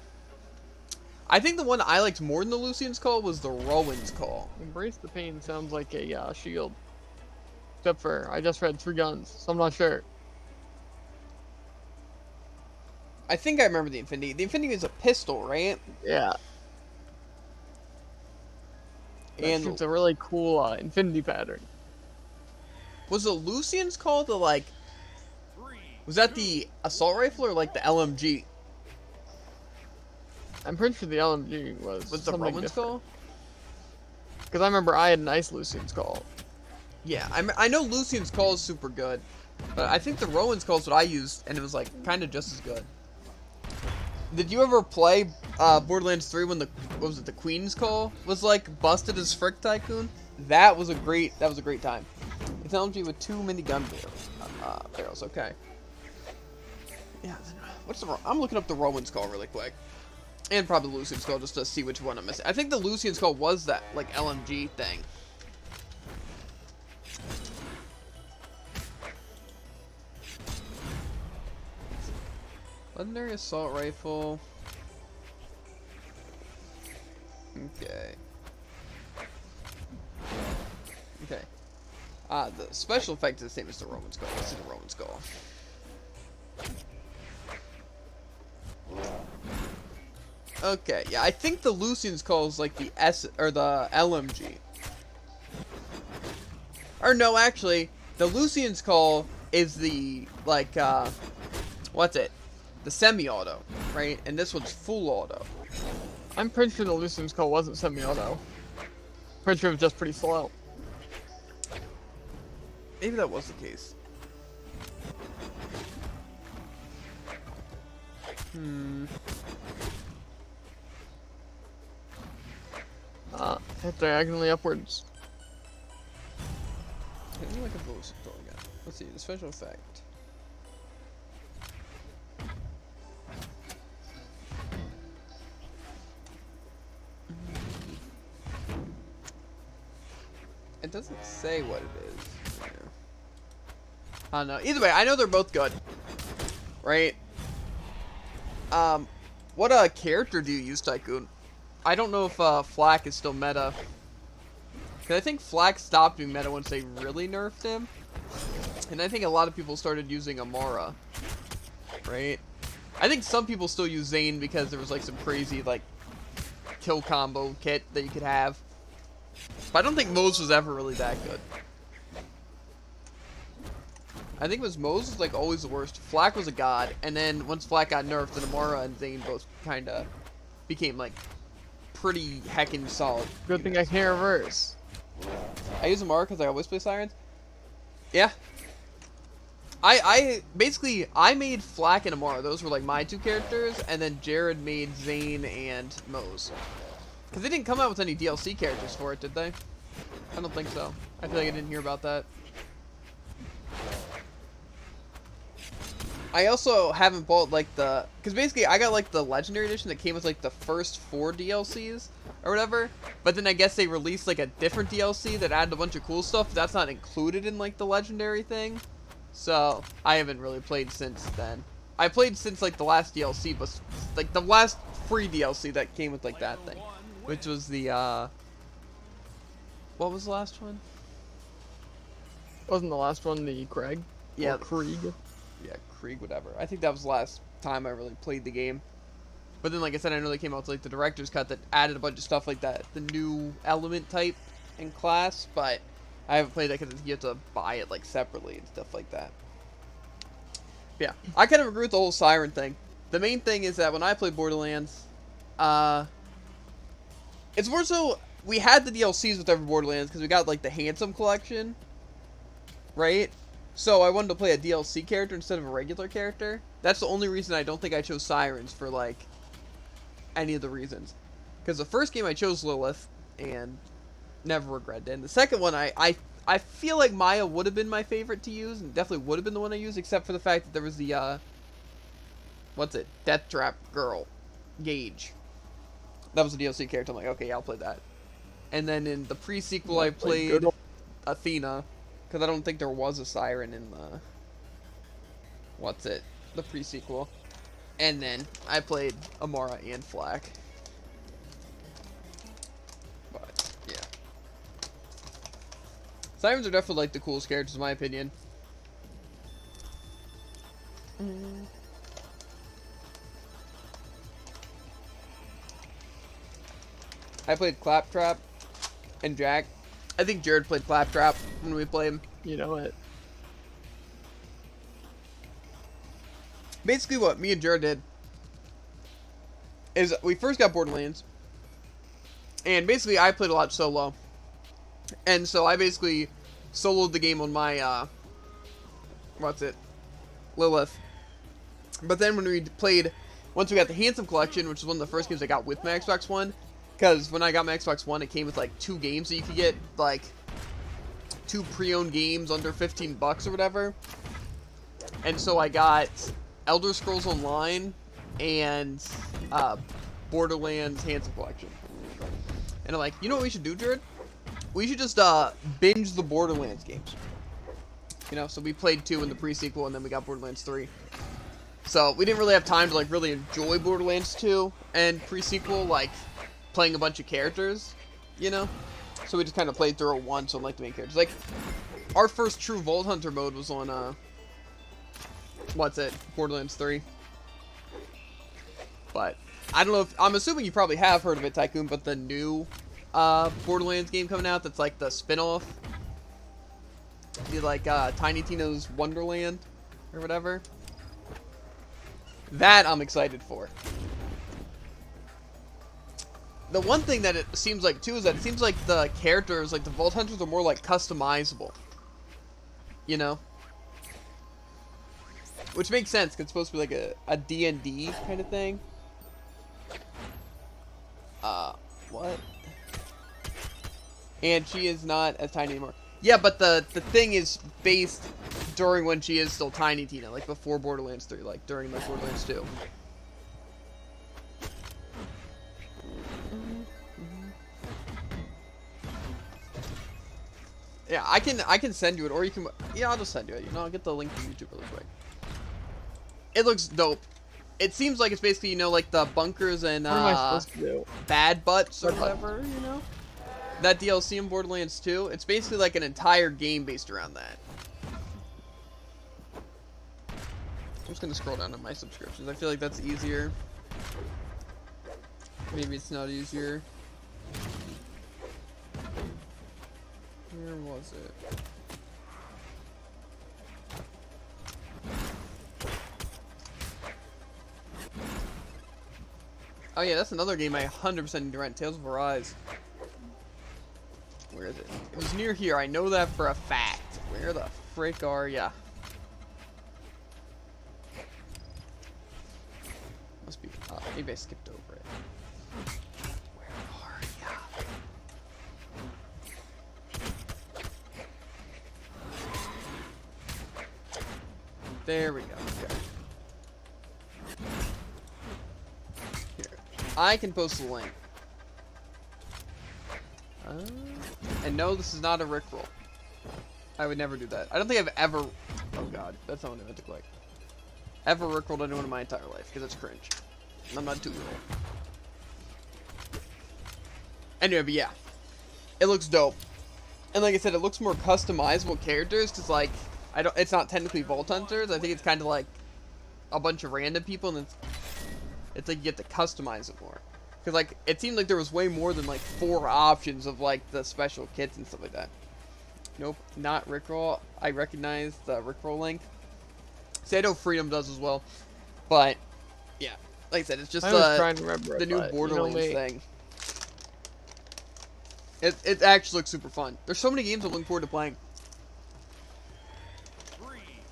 I think the one I liked more than the Lucian's Call was the Rowan's Call. Embrace the Pain sounds like a shield. Except for, I just read 3 guns, so I'm not sure. I think I remember the Infinity. The Infinity is a pistol, right? Yeah. And it's a really cool infinity pattern. Was the Lucian's Call the, like... Was that the assault rifle or, like, the LMG? I'm pretty sure the LMG was the Rowan's Call? Because I remember I had an Ice Lucian's Call. Yeah, I know Lucian's Call is super good. But I think the Rowan's Call is what I used, and it was, like, kind of just as good. Did you ever play Borderlands 3 when the, what was it, the Queen's Call was, like, busted as Frick Tycoon? That was a great time. It's an LMG with 2 minigun barrels, okay. Yeah, what's the, I'm looking up the Rowan's Call really quick. And probably the Lucian's Call just to see which one I'm missing. I think the Lucian's Call was that, like, LMG thing. Legendary assault rifle. Okay. Okay. The special effect is the same as the Rowan's Call. This is the Rowan's Call. Okay, yeah, I think the Lucian's Call is like the the LMG. Or no, actually, the Lucian's Call is the, like, what's it? The semi-auto, right? And this one's full auto. I'm pretty sure the Lucian's Call wasn't semi-auto. Pretty sure it was just pretty slow. Maybe that was the case. Hit diagonally upwards. Hit me like a bullshit again. Let's see, the special effect. It doesn't say what it is. Yeah. I don't know. Either way, I know they're both good. Right? What character do you use, Tycoon? I don't know if Flak is still meta. Because I think Flak stopped being meta once they really nerfed him. And I think a lot of people started using Amara. Right? I think some people still use Zane because there was like some crazy like kill combo kit that you could have. But I don't think Moe's was ever really that good. I think Moe's was like always the worst. Flak was a god, and then once Flak got nerfed, then Amara and Zane both kind of became like pretty heckin' solid. Good thing I can't reverse. I use Amara because I always play Sirens. Yeah. I basically made Flak and Amara. Those were like my two characters, and then Jared made Zane and Moe's. Because they didn't come out with any DLC characters for it, did they? I don't think so. I feel like I didn't hear about that. I also haven't bought like the, because basically I got like the Legendary Edition that came with like the first 4 DLCs or whatever, but then I guess they released like a different DLC that added a bunch of cool stuff that's not included in like the Legendary thing, so I haven't really played since then. I played since like the last DLC, but like the last free DLC that came with like that thing, which was the, what was the last one? Wasn't the last one the Craig? Yeah. Or Krieg? Yeah, Krieg, whatever. I think that was the last time I really played the game. But then, like I said, I know they came out with like the director's cut that added a bunch of stuff like that, the new element type and class, but I haven't played that because you have to buy it like separately and stuff like that. But yeah, I kind of agree with the whole Siren thing. The main thing is that when I played Borderlands, it's more so, we had the DLCs with every Borderlands because we got like the Handsome collection, right? So I wanted to play a DLC character instead of a regular character. That's the only reason I don't think I chose Sirens for like any of the reasons. Because the first game I chose Lilith and never regretted it. And the second one I feel like Maya would have been my favorite to use and definitely would have been the one I used, except for the fact that there was the what's it? Death Trap girl, Gage. That was a DLC character. I'm like, okay, yeah, I'll play that. And then in the pre-sequel I played Athena. Because I don't think there was a Siren in the, what's it, the pre-sequel. And then I played Amara and Flak. But, yeah. Sirens are definitely like the coolest characters in my opinion. I played Claptrap and Jack. I think Jared played Claptrap when we played him. You know it. Basically what me and Jared did is we first got Borderlands. And basically I played a lot solo. And so I basically soloed the game on my, what's it? Lilith. But then when we played, once we got the Handsome Collection, which was one of the first games I got with my Xbox One, because when I got my Xbox One, it came with like 2 games that you could get, like 2 pre-owned games under 15 bucks or whatever. And so I got Elder Scrolls Online and Borderlands Handsome Collection. And I'm like, you know what we should do, Jared? We should just binge the Borderlands games. You know, so we played 2 in the pre-sequel and then we got Borderlands 3. So we didn't really have time to like really enjoy Borderlands 2 and pre-sequel, like playing a bunch of characters, you know? So we just kind of played through it once on like the main characters. Like, our first true Vault Hunter mode was on, what's it? Borderlands 3. But, I don't know if, I'm assuming you probably have heard of it, Tycoon, but the new, Borderlands game coming out that's like the spin-off. The like, Tiny Tina's Wonderland, or whatever. That I'm excited for. The one thing that it seems like, too, is that it seems like the characters, like the Vault Hunters, are more, like, customizable. You know? Which makes sense, because it's supposed to be, like, a D&D kind of thing. What? And she is not as tiny anymore. Yeah, but the thing is based during when she is still Tiny Tina, like, before Borderlands 3, like, during, like, Borderlands 2. Yeah, I can send you it, or you can, yeah, I'll just send you it, you know, I'll get the link to YouTube really quick. It looks dope. It seems like it's basically, you know, like the bunkers and, What am I supposed to do? Bad Butts or whatever, you know? That DLC in Borderlands 2, it's basically like an entire game based around that. I'm just gonna scroll down to my subscriptions. I feel like that's easier. Maybe it's not easier. Where was it? Oh yeah, that's another game I 100% need to rent. Tales of Arise. Where is it? It was near here. I know that for a fact. Where the frick are ya? Must be. Maybe I skipped over it. Where are ya? There we go. Okay. Here. I can post a link. And no, this is not a rickroll. I would never do that. I don't think I've ever... Oh god, that's not what I meant to click. Ever rickrolled anyone in my entire life, because it's cringe. And I'm not a 2-year-old. Anyway, but yeah. It looks dope. And like I said, it looks more customizable characters, because like, it's not technically Vault Hunters. I think it's kind of like a bunch of random people, and it's like you get to customize it more. Because, like, it seemed like there was way more than, like, 4 options of, like, the special kits and stuff like that. Nope, not Rickroll. I recognize the Rickroll link. See, I know Freedom does as well. But, yeah. Like I said, it's just the new Borderlands thing. It actually looks super fun. There's so many games I'm looking forward to playing.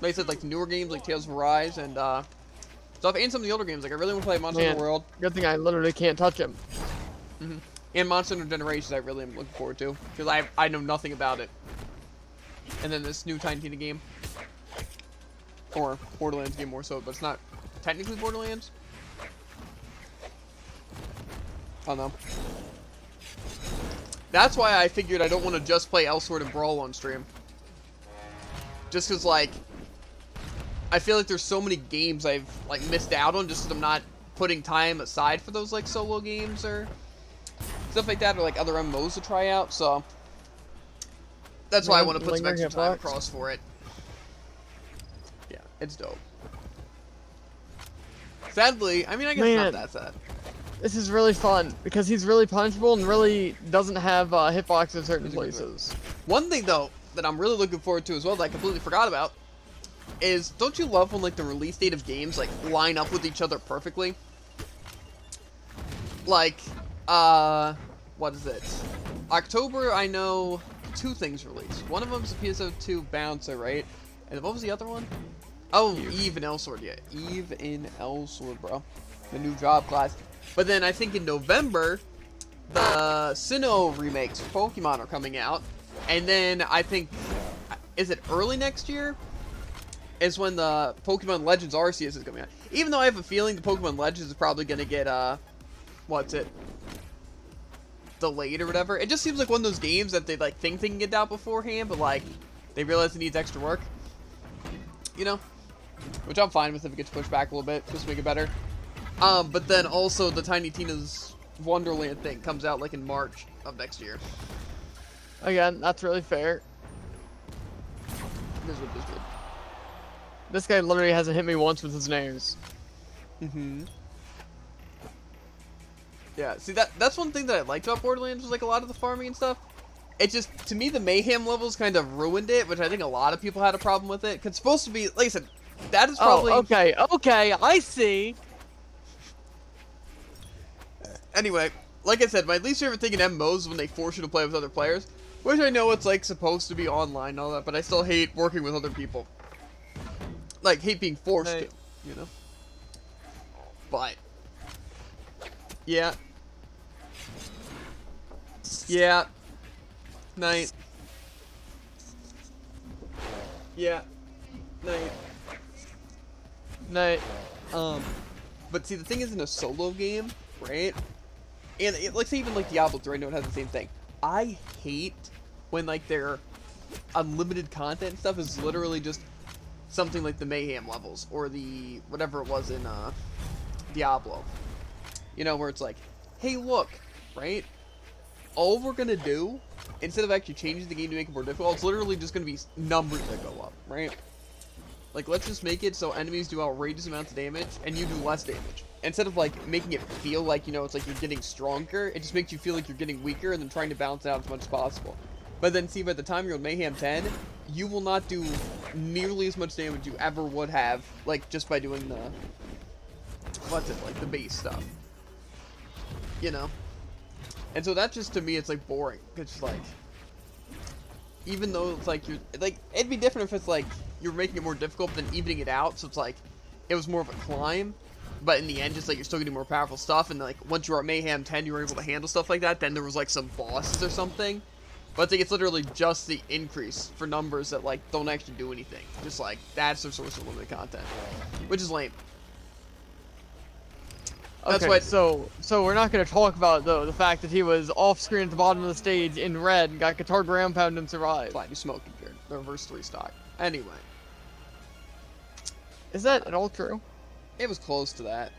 Like I said, like, the newer games, like Tales of Arise and, stuff, and some of the older games. Like, I really want to play Monster Hunter World. Good thing I literally can't touch him. And Monster Hunter Generations I really am looking forward to. Because I know nothing about it. And then this new Tiny Tina game. Or Borderlands game more so, but it's not technically Borderlands. I don't know. That's why I figured I don't want to just play Elsword and Brawl on stream. Just because, like... I feel like there's so many games I've, like, missed out on just because I'm not putting time aside for those, like, solo games or stuff like that, or, like, other MMOs to try out, so that's why I want to put some extra time across for it. Yeah, it's dope. Sadly, I mean, I guess it's not that sad. This is really fun, because he's really punchable and really doesn't have hitbox in certain places. One thing, though, that I'm really looking forward to as well that I completely forgot about is, don't you love when, like, the release date of games, like, line up with each other perfectly? Like, what is it? October, I know 2 things released. One of them's a PSO2 Bouncer, right? And what was the other one? Oh, Eve and Elsword, yeah. Eve and Elsword, bro. The new job class. But then I think in November, the Sinnoh remakes for Pokemon are coming out. And then I think, is it early next year? Is when the Pokemon Legends Arceus is coming out. Even though I have a feeling the Pokemon Legends is probably going to get, what's it? Delayed or whatever. It just seems like one of those games that they, like, think they can get out beforehand, but, like, they realize it needs extra work. You know? Which I'm fine with if it gets pushed back a little bit, just to make it better. But then also the Tiny Tina's Wonderland thing comes out, like, in March of next year. Again, that's really fair. This is what this did. This guy literally hasn't hit me once with his names. Yeah, see, that's one thing that I liked about Borderlands was, like, a lot of the farming and stuff. It just, to me, the Mayhem levels kind of ruined it, which I think a lot of people had a problem with it. Cause it's supposed to be, like I said, that is probably... Oh, okay, I see. Anyway, like I said, my least favorite thing in MMOs is when they force you to play with other players. Which I know it's, like, supposed to be online and all that, but I still hate working with other people. Like, hate being forced to, you know? But, yeah. Yeah. Night. Yeah. Night. Night. But see, the thing is in a solo game, right? And, like, say even, like, Diablo 3, I know it has the same thing. I hate when, like, their unlimited content and stuff is literally just something like the Mayhem levels, or the, whatever it was in, Diablo. You know, where it's like, hey, look, right? All we're gonna do, instead of actually changing the game to make it more difficult, it's literally just gonna be numbers that go up, right? Like, let's just make it so enemies do outrageous amounts of damage, and you do less damage. Instead of, like, making it feel like, you know, it's like you're getting stronger, it just makes you feel like you're getting weaker, and then trying to balance it out as much as possible. But then see, by the time you're on Mayhem 10, you will not do nearly as much damage you ever would have, like, just by doing the, what's it, like, the base stuff. You know? And so that just, to me, it's, like, boring. It's like, even though it's, like, you're, like, it'd be different if it's, like, you're making it more difficult than evening it out, so it's, like, it was more of a climb. But in the end, just, like, you're still getting more powerful stuff, and, like, once you were at Mayhem 10, you were able to handle stuff like that, then there was, like, some bosses or something. But I think it's literally just the increase for numbers that, like, don't actually do anything. Just, like, that's their source of limited content. Which is lame. That's Okay, so we're not going to talk about, though, the fact that he was off-screen at the bottom of the stage in red and got guitar ground pound and survived. Flat, you smoking here. The reverse 3 stock. Anyway. Is that at all true? It was close to that.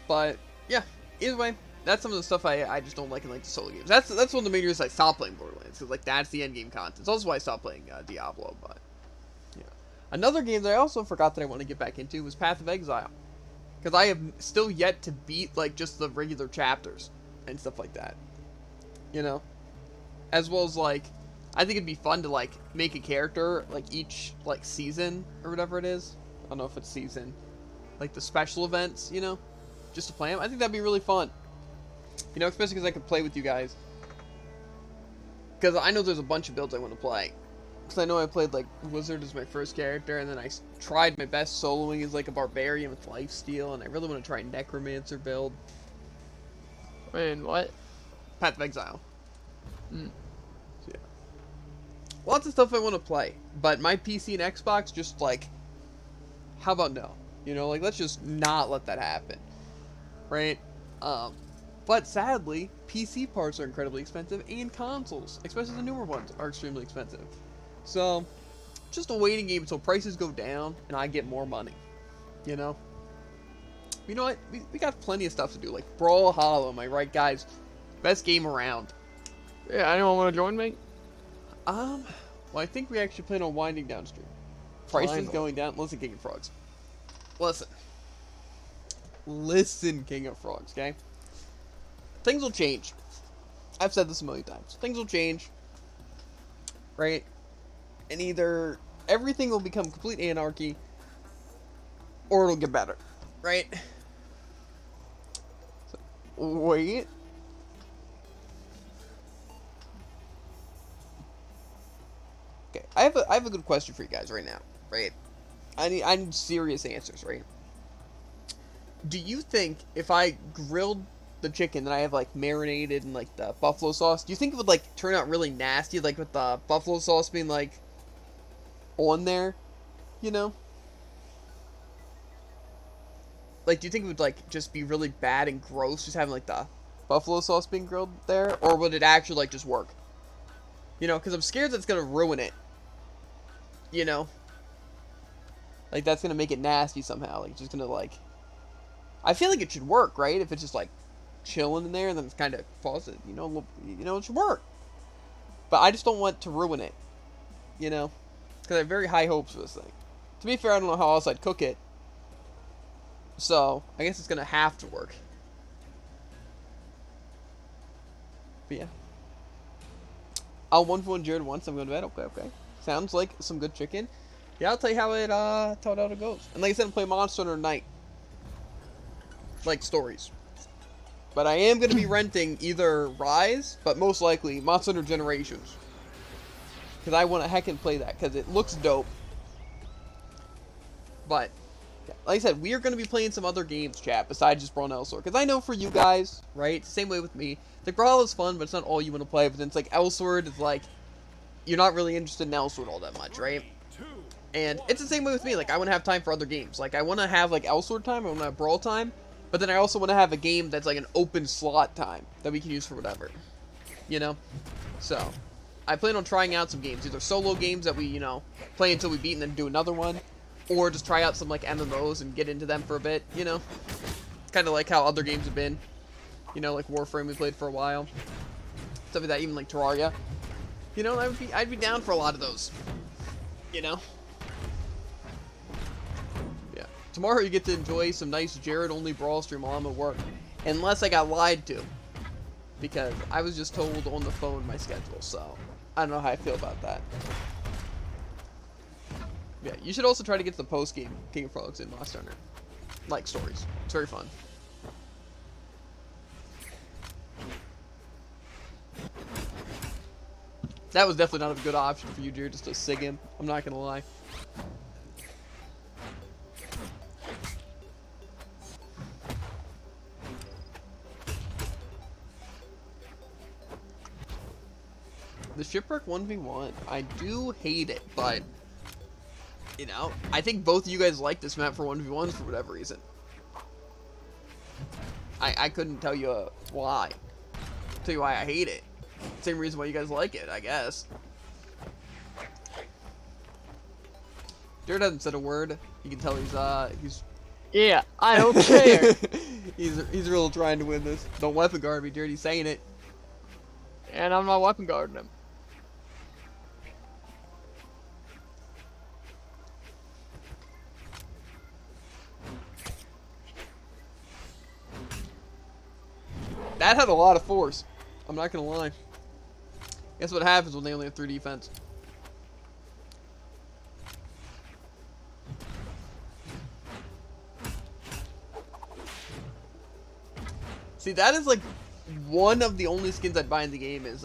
But, yeah. Either way. That's some of the stuff I just don't like in, like, the solo games. That's one of the main reasons I stopped playing Borderlands, because, like, that's the end game content. It's also why I stopped playing Diablo, but, yeah. Another game that I also forgot that I want to get back into was Path of Exile. Because I have still yet to beat, like, just the regular chapters and stuff like that. You know? As well as, like, I think it'd be fun to, like, make a character, like, each, like, season, or whatever it is. I don't know if it's season. Like, the special events, you know? Just to play them. I think that'd be really fun. You know, especially because I could play with you guys. Because I know there's a bunch of builds I want to play. Because I know I played, like, Wizard as my first character, and then I tried my best soloing as, like, a Barbarian with Lifesteal, and I really want to try Necromancer build. Wait, what? Path of Exile. Mm. So, yeah. Lots of stuff I want to play, but my PC and Xbox just, like, how about no? You know, like, let's just not let that happen. Right? But sadly, PC parts are incredibly expensive, and consoles, especially the newer ones, are extremely expensive. So, just a waiting game until prices go down and I get more money. You know? You know what? We got plenty of stuff to do, like Brawlhalla, am I right, guys? Best game around. Yeah, anyone want to join me? Well, I think we actually plan on winding down stream. Prices Finally. going down. Listen, King of Frogs. Listen. Listen, King of Frogs, okay? Things will change. I've said this a million times. Things will change. Right? And either everything will become complete anarchy, or it'll get better. Right? So, wait. Okay, I have a good question for you guys right now. Right? I need serious answers, right? Do you think if I grilled the chicken that I have, like, marinated in, like, the buffalo sauce, do you think it would, like, turn out really nasty, like, with the buffalo sauce being, like, on there, you know? Like, do you think it would, like, just be really bad and gross, just having, like, the buffalo sauce being grilled there? Or would it actually, like, just work? You know, because I'm scared that it's going to ruin it. You know? Like, that's going to make it nasty somehow. Like, it's just going to, like... I feel like it should work, right? If it's just, like, chilling in there and then it's kind of falls, you know, it should work. But I just don't want to ruin it. You know? Because I have very high hopes for this thing. To be fair, I don't know how else I'd cook it. So, I guess it's going to have to work. But yeah. I'll 1-for-1 Jared once. I'm going to bed. Okay. Sounds like some good chicken. Yeah, I'll tell you how it goes. And like I said, I'm playing Monster Hunter tonight. Like, stories. But I am going to be renting either Rise, but most likely Monster Hunter Generations. Because I want to heckin' play that, because it looks dope. But, yeah, like I said, we are going to be playing some other games, chat, besides just Brawl and Elsword. Because I know for you guys, right, same way with me, the Brawl is fun, but it's not all you want to play. But then it's like, Elsword is like, you're not really interested in Elsword all that much, right? And it's the same way with me, like, I want to have time for other games. Like, I want to have, like, Elsword time, I want to have Brawl time, but then I also want to have a game that's, like, an open slot time that we can use for whatever. You know? So, I plan on trying out some games, either solo games that we, you know, play until we beat and then do another one, or just try out some, like, MMOs and get into them for a bit, you know? Kind of like how other games have been. You know, like Warframe we played for a while. Stuff like that, even like Terraria. You know, I'd be down for a lot of those. You know? Yeah. Tomorrow you get to enjoy some nice Jared-only Brawl stream while I'm at work. Unless I got lied to. because I was just told on the phone my schedule, so I don't know how I feel about that. Yeah, you should also try to get to the post-game King of Frogs in Monster Hunter. Like stories. It's very fun. That was definitely not a good option for you, dear, just to sig him. I'm not gonna lie. The shipwreck 1v1, I do hate it, but you know, I think both of you guys like this map for 1v1s for whatever reason. I couldn't tell you why. Tell you why I hate it. Same reason why you guys like it, I guess. Jared hasn't said a word. You can tell he's Yeah, I don't care. he's real trying to win this. Don't weapon guard me, Jared. He's saying it. And I'm not weapon guarding him. That had a lot of force. I'm not gonna lie. Guess what happens when they only have 3 defense? See, that is like one of the only skins I'd buy in the game is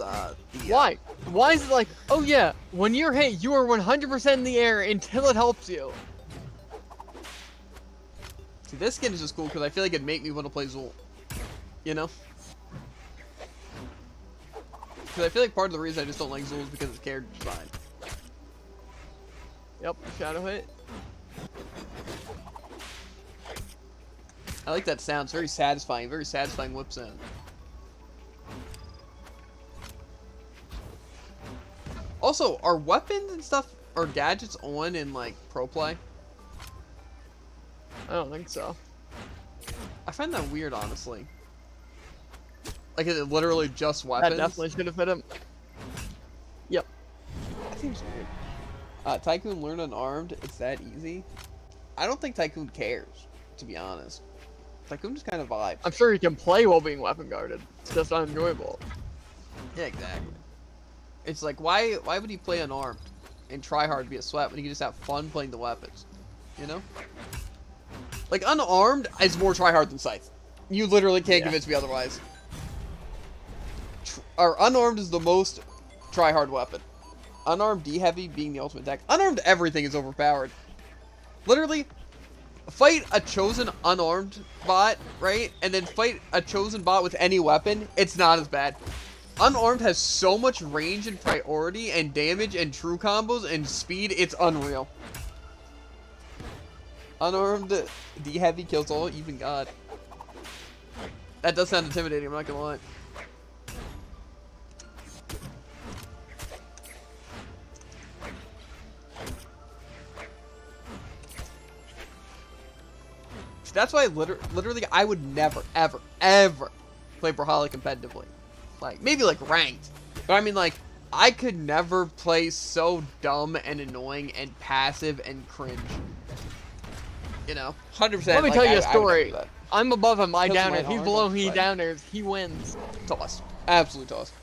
Why? Why is it like, oh yeah, when you're hit, you are 100% in the air until it helps you. See, this skin is just cool because I feel like it'd make me want to play Zool. You know? Because I feel like part of the reason I just don't like Zool is because it's character design. Yep, shadow hit. I like that sound. It's very satisfying whip sound. Also, are weapons and stuff or gadgets on in like pro play? I don't think so. I find that weird, honestly. Like, is it literally just weapons? That definitely should have fit him. Yep. That seems weird. Tycoon learn unarmed. It's that easy. I don't think Tycoon cares, to be honest. Tycoon just kind of vibes. I'm sure he can play while being weapon guarded. It's just unenjoyable. Yeah, exactly. It's like, why would he play unarmed and try hard to be a sweat when he can just have fun playing the weapons? You know? Like, unarmed is more try hard than Scythe. You literally can't convince me otherwise. Or unarmed is the most try hard weapon. Unarmed D heavy being the ultimate attack. Unarmed everything is overpowered. Literally, fight a chosen unarmed bot, right? And then fight a chosen bot with any weapon. It's not as bad. Unarmed has so much range and priority and damage and true combos and speed. It's unreal. Unarmed D heavy kills all, even God. That does sound intimidating, I'm not gonna lie. That's why literally I would never, ever, ever play Brawlhalla competitively. Like, maybe like ranked. But I mean, like, I could never play so dumb and annoying and passive and cringe. You know, 100%. Let me like, tell you a I would story. never do I'm above him, I Kills down my it. He's arm, below me, but- downers. He wins. that. Toss. Absolute toss.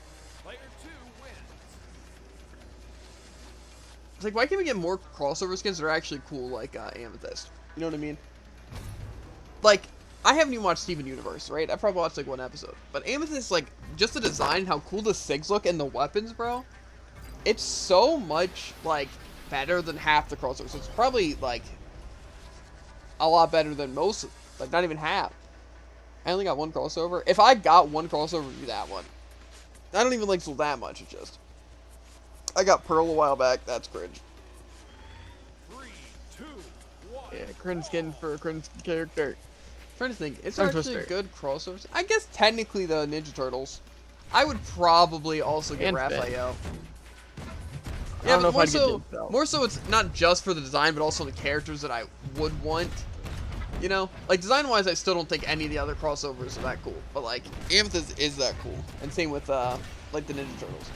Player 2 wins. It's like, why can't we get more crossover skins that are actually cool, like Amethyst? You know what I mean? Like, I haven't even watched Steven Universe, right? I've probably watched like 1 episode. But Amethyst, like, just the design, how cool the SIGs look, and the weapons, bro. It's so much, like, better than half the crossovers. It's probably, like, a lot better than most, like, not even half. I only got 1 crossover. If I got 1 crossover, it'd be that one. I don't even like Zool that much, it's just. I got Pearl a while back, that's cringe. 3, 2, 1. Yeah, cringe skin for a cringe character. Trying to think, is there actually Interesting. good crossovers? I guess technically the Ninja Turtles. I would probably also get And Finn. Raphael. I Yeah, don't know but if I'd get Denzel. more so it's not just for the design, but also the characters that I would want. You know? Like, design-wise, I still don't think any of the other crossovers are that cool. But, like, Amethyst is that cool. And same with, like, the Ninja Turtles.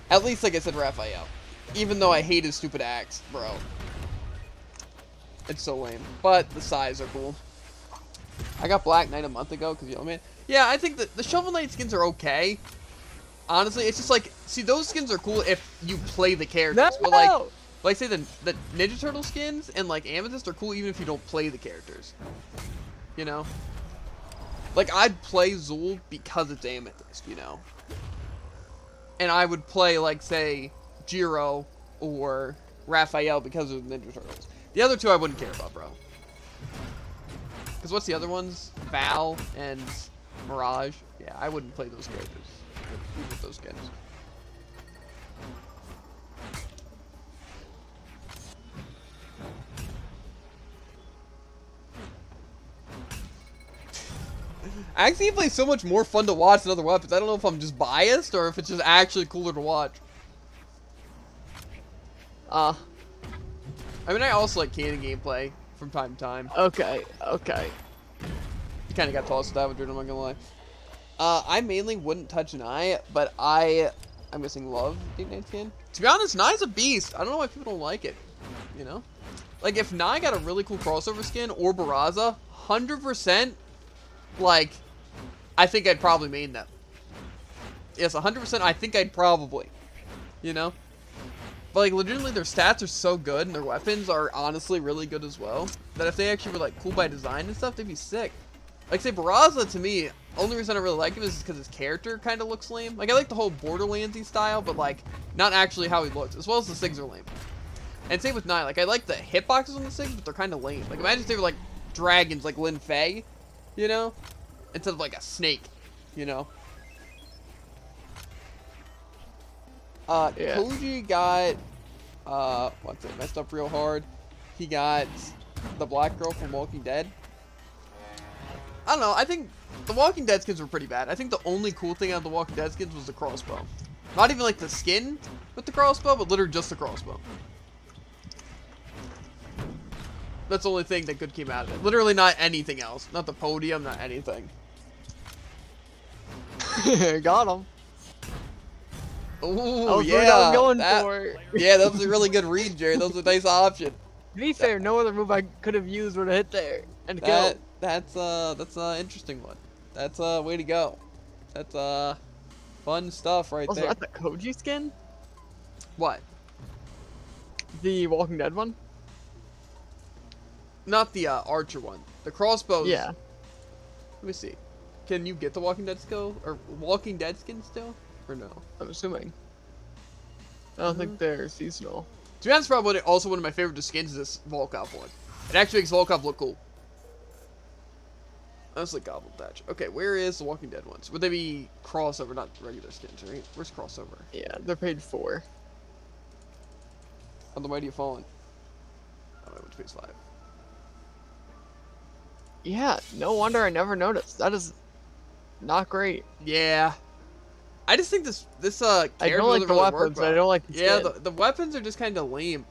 At least, like I said, Raphael. Even though I hate his stupid axe, bro. It's so lame. But the size are cool. I got Black Knight a month ago, because, you know, man, Yeah, I think that the Shovel Knight skins are okay. Honestly, it's just like, see, those skins are cool if you play the characters. No! But like say the Ninja Turtle skins and like Amethyst are cool even if you don't play the characters. You know? Like, I'd play Zool because it's Amethyst, you know? And I would play, like, say, Jiro or Raphael because of the Ninja Turtles. The other two I wouldn't care about, bro. Because what's the other ones? Val and Mirage. Yeah, I wouldn't play those characters. With those skins. Actually, it plays so much more fun to watch than other weapons. I don't know if I'm just biased or if it's just actually cooler to watch. I mean, I also like canon gameplay from time to time. Okay, okay. You kind of got tossed with that one, dude, I'm not gonna lie. I mainly wouldn't touch Nye, but I'm missing love Deep Night skin. To be honest, Nye's a beast. I don't know why people don't like it. You know? Like, if Nye got a really cool crossover skin or Barraza, 100%, like, I think I'd probably main them. Yes, 100%, I think I'd probably. You know? But, like, legitimately, their stats are so good, and their weapons are honestly really good as well, that if they actually were, like, cool by design and stuff, they'd be sick. Like, say, Barraza, to me, only reason I really like him is because his character kind of looks lame. Like, I like the whole Borderlands-y style, but, like, not actually how he looks, as well as the SIGs are lame. And same with Nye. Like, I like the hitboxes on the SIGs, but they're kind of lame. Like, imagine if they were, like, dragons, like Lin Fei, you know? Instead of, like, a snake, you know? Yeah. Koji got, what's it, messed up real hard. He got the black girl from Walking Dead. I don't know, I think the Walking Dead skins were pretty bad. I think the only cool thing out of the Walking Dead skins was the crossbow. Not even like the skin with the crossbow, but literally just the crossbow. That's the only thing that good came out of it. Literally not anything else. Not the podium, not anything. Got him. Ooh, What yeah. I was going for. Yeah, that was a really good read, Jerry. That was a nice option. To be fair, no other move I could have used would have hit there and killed. That's an interesting one. That's a way to go. That's fun stuff right Also, there. that's a Koji skin? What? The Walking Dead one? Not the Archer one. The crossbows. Yeah. Let me see. Can you get the Walking Dead skill or Walking Dead skin still, or no? I'm assuming. I don't think they're seasonal. To be honest, probably also one of my favorite skins is this Volkov one. It actually makes Volkov look cool. Honestly, Gobble Thatch. Okay, where is the Walking Dead ones? Would they be crossover, not regular skins, right? Where's crossover? Yeah, they're paid 4. On the Mighty Fallen. Oh, I went to page 5. Yeah, no wonder I never noticed. That is not great. Yeah. I just think this I character don't like doesn't the really weapons, work I well. don't like the Yeah, skin. the weapons are just kind of lame.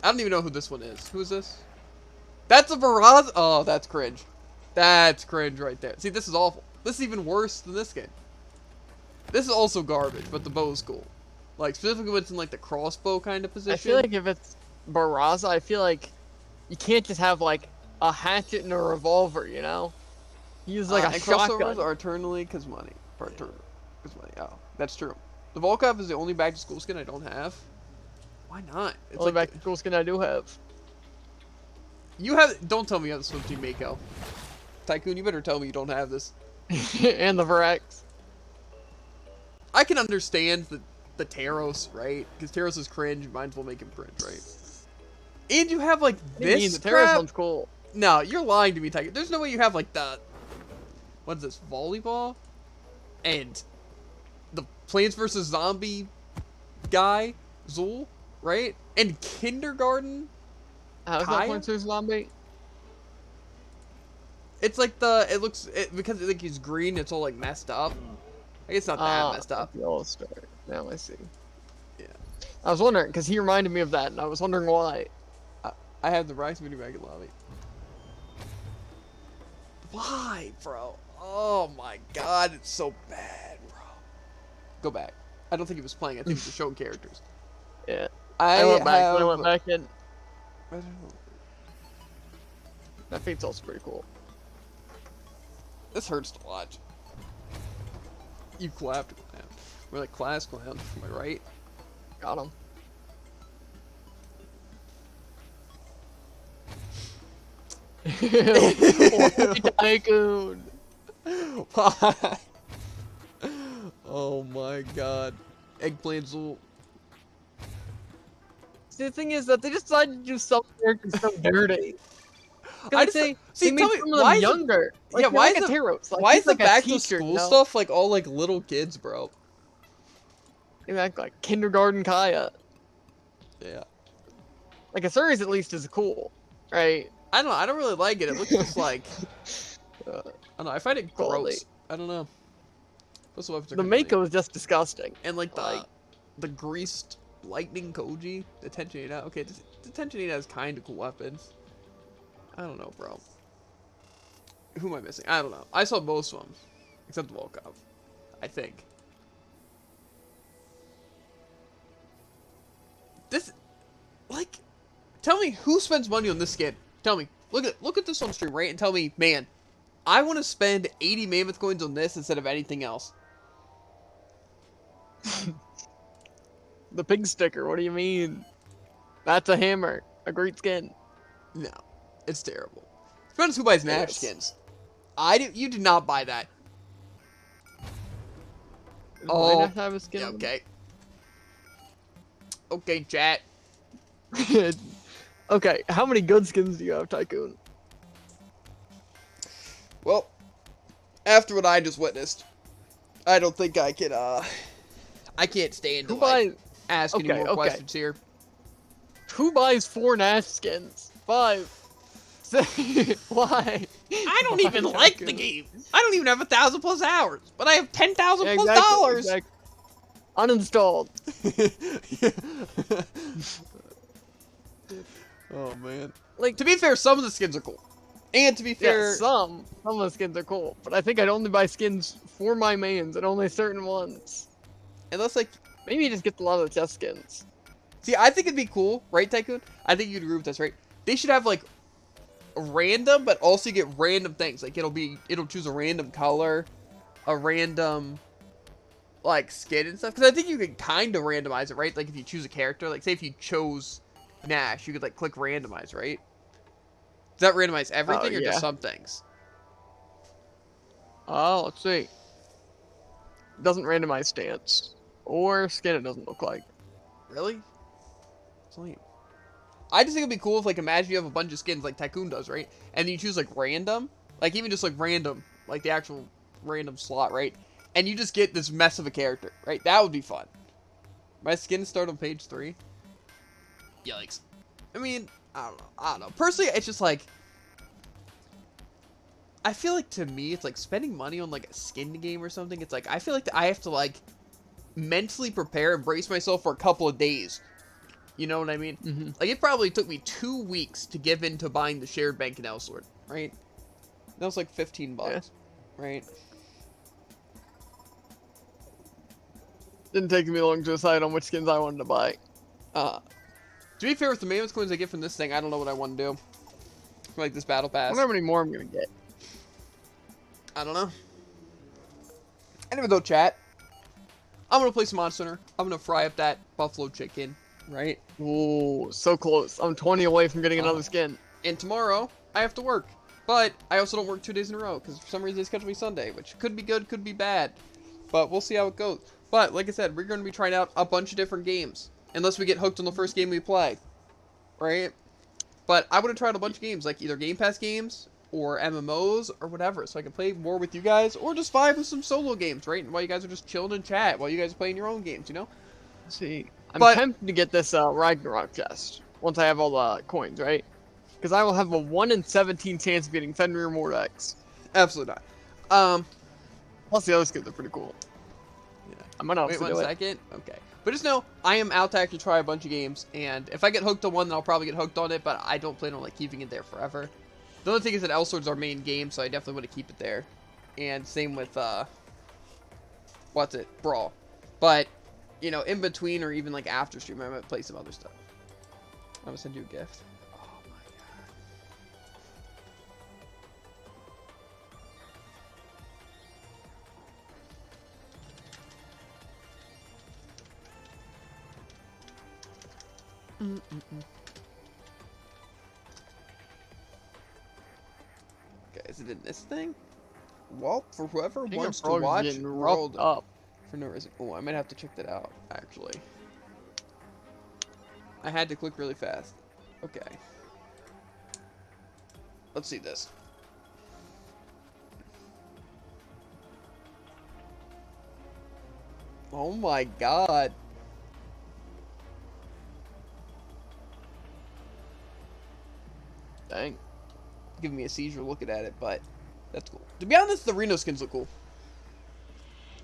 I don't even know who this one is. Who is this? That's a Barraza. Oh, that's cringe. That's cringe right there. See, this is awful. This is even worse than this game. This is also garbage, but the bow is cool. Like, specifically when it's in, like, the crossbow kind of position. I feel like if it's Barraza, I feel like you can't just have, like, a hatchet and a revolver, you know? Use, like, a and shotgun. crossovers are eternally because money. Or eternal. Because money. Oh, that's true. The Volkov is the only back-to-school skin I don't have. Why not? It's Only like back-to-school skin I do have. You have. Don't tell me you have the Swim Team Mako. Tycoon, you better tell me you don't have this. And the Varex. I can understand the Taros, right? Because Taros is cringe. Might as well make him cringe, right? And you have like What do you mean? this The Taros crap. one's cool. No, you're lying to me, Tycoon. There's no way you have like the. What's this? Volleyball? And the Plants vs. Zombie guy, Zool, right? And Kindergarten. How's Kaya? that Plants vs. Zombie? It's like because like he's green, it's all like messed up. I guess not that messed up. The All-Star. Now I see. Yeah. I was wondering, because he reminded me of that, and I was wondering why. I have the Rice Mini Bag in lobby. Why, bro? Oh my god, it's so bad, bro. Go back. I don't think he was playing. I think he was showing characters. Yeah. I went back. have... I went back in. I don't know. That feat's also pretty cool. This hurts to watch. You clapped, clown. We're like class clown. Am I right? Got him. Tycoon. Why? Oh my god. Eggplants will... See, the thing is that they decided to do some characters so dirty. I I'd just, say see, they tell made me, some of them why is younger. Like, yeah, they're why like is a the, Tyros. Like, why he's is the like a back to teacher, school you know? stuff like all like little kids, bro? They act like kindergarten Kaya. Yeah. Like a series at least is cool, right? I don't know. I don't really like it. It looks just like... Uh, I don't know. I find it quality. gross. I don't know. Those weapons are The kinda Mako is just disgusting. and like the greased lightning Koji, the Tensionita. Okay, the Tensionita has kind of cool weapons. I don't know, bro. Who am I missing? I don't know. I saw most of them, except Volkov, I think. This, like, tell me who spends money on this skin. Tell me. Look at this on stream, right? And tell me, man, I want to spend 80 mammoth coins on this instead of anything else. The pig sticker, what do you mean? That's a hammer. A great skin. No, it's terrible. Depends who buys Nash skins. You did not buy that. Why not have a skin? Yeah, on okay. Okay, chat. them? Okay, how many good skins do you have, Tycoon? Well, after what I just witnessed, I don't think I can, I can't stand to, Who like, buys? ask any Okay, more okay. questions here. Who buys 4 Nash skins? 5. 6. Why? I don't even Why, like the Tycoon? game. I don't even have 1,000+ hours, but I have 10,000+ Yeah, dollars. exactly. Uninstalled. Oh man. Like, To be fair, some of the skins are cool. And to be fair, yeah, some of the skins are cool, but I think I'd only buy skins for my mains and only certain ones. unless like, Maybe just get a lot of the chest skins. see, I think it'd be cool, right, Tycoon? I think you'd agree with this, right? They should have like random, but also get random things. Like it'll choose a random color, a random like skin and stuff. Because I think you can kind of randomize it, right? Like if you choose a character, like say if you chose Nash, you could like click randomize, right? Does that randomize everything or yeah. just some things? Oh, let's see. Doesn't randomize stance or skin. It doesn't look like. Really? It's lame. I just think it'd be cool if, like, imagine you have a bunch of skins like Tycoon does, right? And you choose, like, random. Like, even just, like, random. Like, the actual random slot, right? And you just get this mess of a character, right? That would be fun. My skins start on page 3. Yikes. I mean, I don't know. Personally, it's just, like... I feel like, to me, it's, like, spending money on, like, a skin game or something. It's, like, I feel like I have to, like, mentally prepare and brace myself for a couple of days. You know what I mean? Mm-hmm. Like, it probably took me 2 weeks to give in to buying the shared bank in Elsword, right? That was like $15, Yeah. right? Didn't take me long to decide on which skins I wanted to buy. To be fair, with the mammoth coins I get from this thing, I don't know what I want to do. Like this battle I pass. wonder how many more I'm gonna get. I don't know. Anyway, though, chat. I'm gonna play some Monster Hunter. I'm gonna fry up that buffalo chicken, right? Ooh, so close. I'm 20 away from getting another skin. And tomorrow, I have to work. But I also don't work 2 days in a row, because for some reason they scheduled me Sunday, which could be good, could be bad. But we'll see how it goes. But, like I said, we're going to be trying out a bunch of different games. Unless we get hooked on the first game we play. Right? But I want to try out a bunch of games, like either Game Pass games, or MMOs, or whatever. So I can play more with you guys, or just vibe with some solo games, right? While you guys are just chilling and chat, while you guys are playing your own games, you know? Let's see. I'm But- tempted to get this Ragnarok chest once I have all the coins, right? Because I will have a 1 in 17 chance of getting Fenrir Mordex. Absolutely not. Plus the other skins are pretty cool. Yeah. I might also Wait 1 do it. second. Okay. But just know, I am out to actually try a bunch of games, and if I get hooked on one, then I'll probably get hooked on it, but I don't plan on, like, keeping it there forever. The only thing is that Elsword's our main game, so I definitely want to keep it there. And same with, Brawl. But, you know, in between or even, like, after stream, I might play some other stuff. I'm gonna send you a gift. Oh, my God. Okay, is it in this thing? Well, for whoever I think wants to frog's watch getting World roughed up. for no reason. Oh, I might have to check that out, actually. I had to click really fast. Okay. Let's see this. Oh my god. Dang. Giving me a seizure looking at it, but that's cool. To be honest, the Reno skins look cool.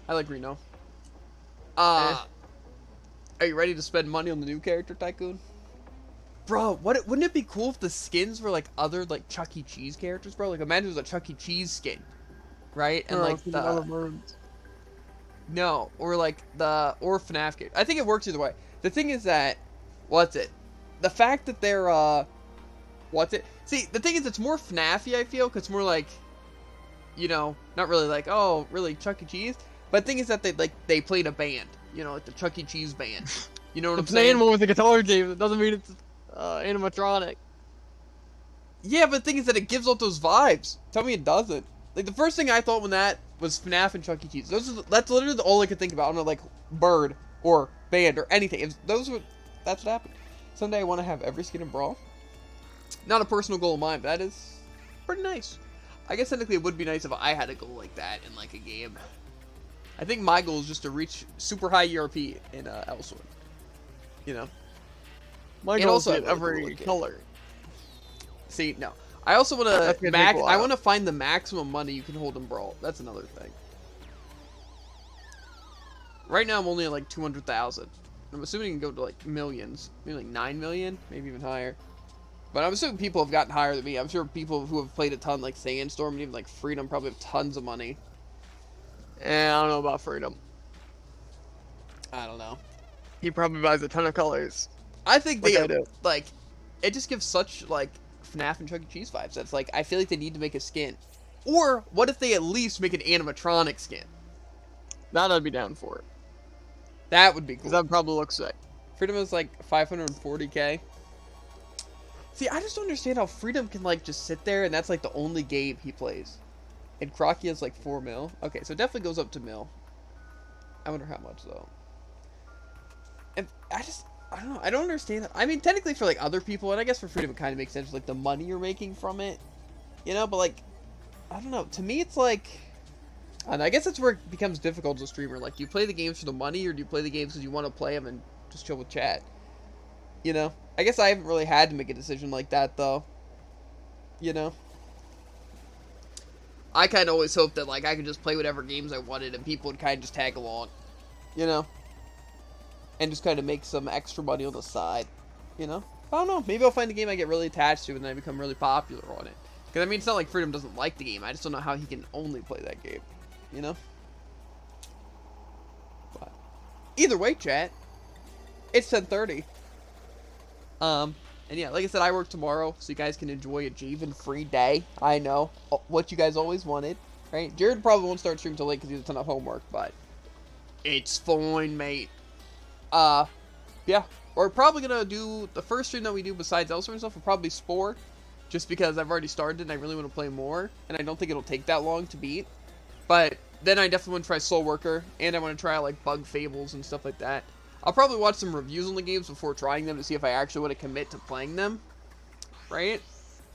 I like Reno. Are you ready to spend money on the new character, Tycoon? Bro, wouldn't it be cool if the skins were like other like Chuck E. Cheese characters, bro? Like imagine it was a Chuck E. Cheese skin, right? And like other birds. no, or like or FNAF character. I think it works either way. The thing is that what's it? The fact that they're what's it? See, the thing is it's more FNAF-y, I feel, cuz it's more like you know, not really like, oh, really Chuck E. Cheese, but the thing is that they played a band, you know, like the Chuck E. Cheese band. You know what I'm saying? Playing one with a guitar game, it doesn't mean it's animatronic. Yeah, but the thing is that it gives off those vibes. Tell me it doesn't. Like, the first thing I thought when that was FNAF and Chuck E. Cheese. That's literally all I could think about. I'm not like, bird, or band, or anything. That's what happened. Someday I want to have every skin in Brawl. Not a personal goal of mine, but that is pretty nice. I guess technically it would be nice if I had a goal like that in, like, a game. I think my goal is just to reach super high ERP in Elsword. You know? My goal is to get every color. See, no. I also want to I want to to find the maximum money you can hold in Brawl. That's another thing. Right now I'm only at like 200,000. I'm assuming you can go to like millions, maybe like 9 million, maybe even higher. But I'm assuming people have gotten higher than me. I'm sure people who have played a ton, like Sandstorm and even like Freedom, probably have tons of money. And I don't know about Freedom. I don't know. He probably buys a ton of colors. I think Like they I do. like it just gives such like FNAF and Chuck E. Cheese vibes. That's like I feel like they need to make a skin. Or what if they at least make an animatronic skin? That I'd be down for it. That would be cool. Because that probably looks sick. Freedom is like 540k. See, I just don't understand how Freedom can like just sit there and that's like the only game he plays. And Crocky has like 4 mil. Okay, so it definitely goes up to mil. I wonder how much though. And I don't know. I don't understand. I mean, technically for like other people, and I guess for Freedom it kind of makes sense, like the money you're making from it, you know. But like, I don't know. To me, it's like, I don't know, I guess that's where it becomes difficult as a streamer. Like, do you play the games for the money, or do you play the games because you want to play them and just chill with chat? You know. I guess I haven't really had to make a decision like that though. You know. I kind of always hoped that like I could just play whatever games I wanted and people would kind of just tag along. You know. And just kind of make some extra money on the side, you know? I don't know. Maybe I'll find a game I get really attached to and then I become really popular on it. Because, I mean, it's not like Freedom doesn't like the game. I just don't know how he can only play that game, you know? But either way, chat, it's 10:30. And yeah, like I said, I work tomorrow, so you guys can enjoy a Javen-free day. I know. What you guys always wanted, right? Jared probably won't start streaming till late because he has a ton of homework, but it's fine, mate. Yeah, we're probably gonna do the first stream that we do besides Elsewhere and stuff will probably Spore, just because I've already started and I really want to play more, and I don't think it'll take that long to beat. But then I definitely want to try Soul Worker, and I want to try like Bug Fables and stuff like that. I'll probably watch some reviews on the games before trying them to see if I actually want to commit to playing them, right?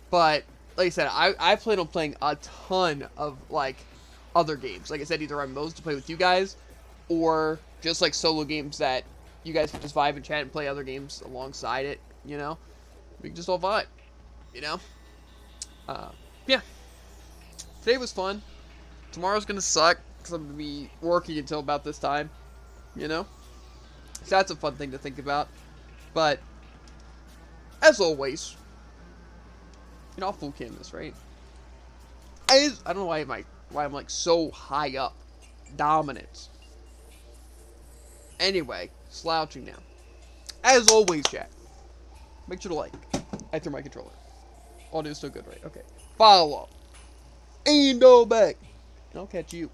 But like I said, I plan on playing a ton of like other games. Like I said, either I'm those to play with you guys, or just like solo games that you guys can just vibe and chat and play other games alongside it, you know? We can just all vibe, you know? Yeah. Today was fun. Tomorrow's gonna suck, because I'm gonna be working until about this time, you know? So that's a fun thing to think about. But, as always, you know, I'll full cam this, right? I don't know why I'm like so high up. Dominance. Anyway, slouching now. As always, chat, make sure to like. I threw my controller. Audio is still good, right? Okay. Follow. And go back. And I'll catch you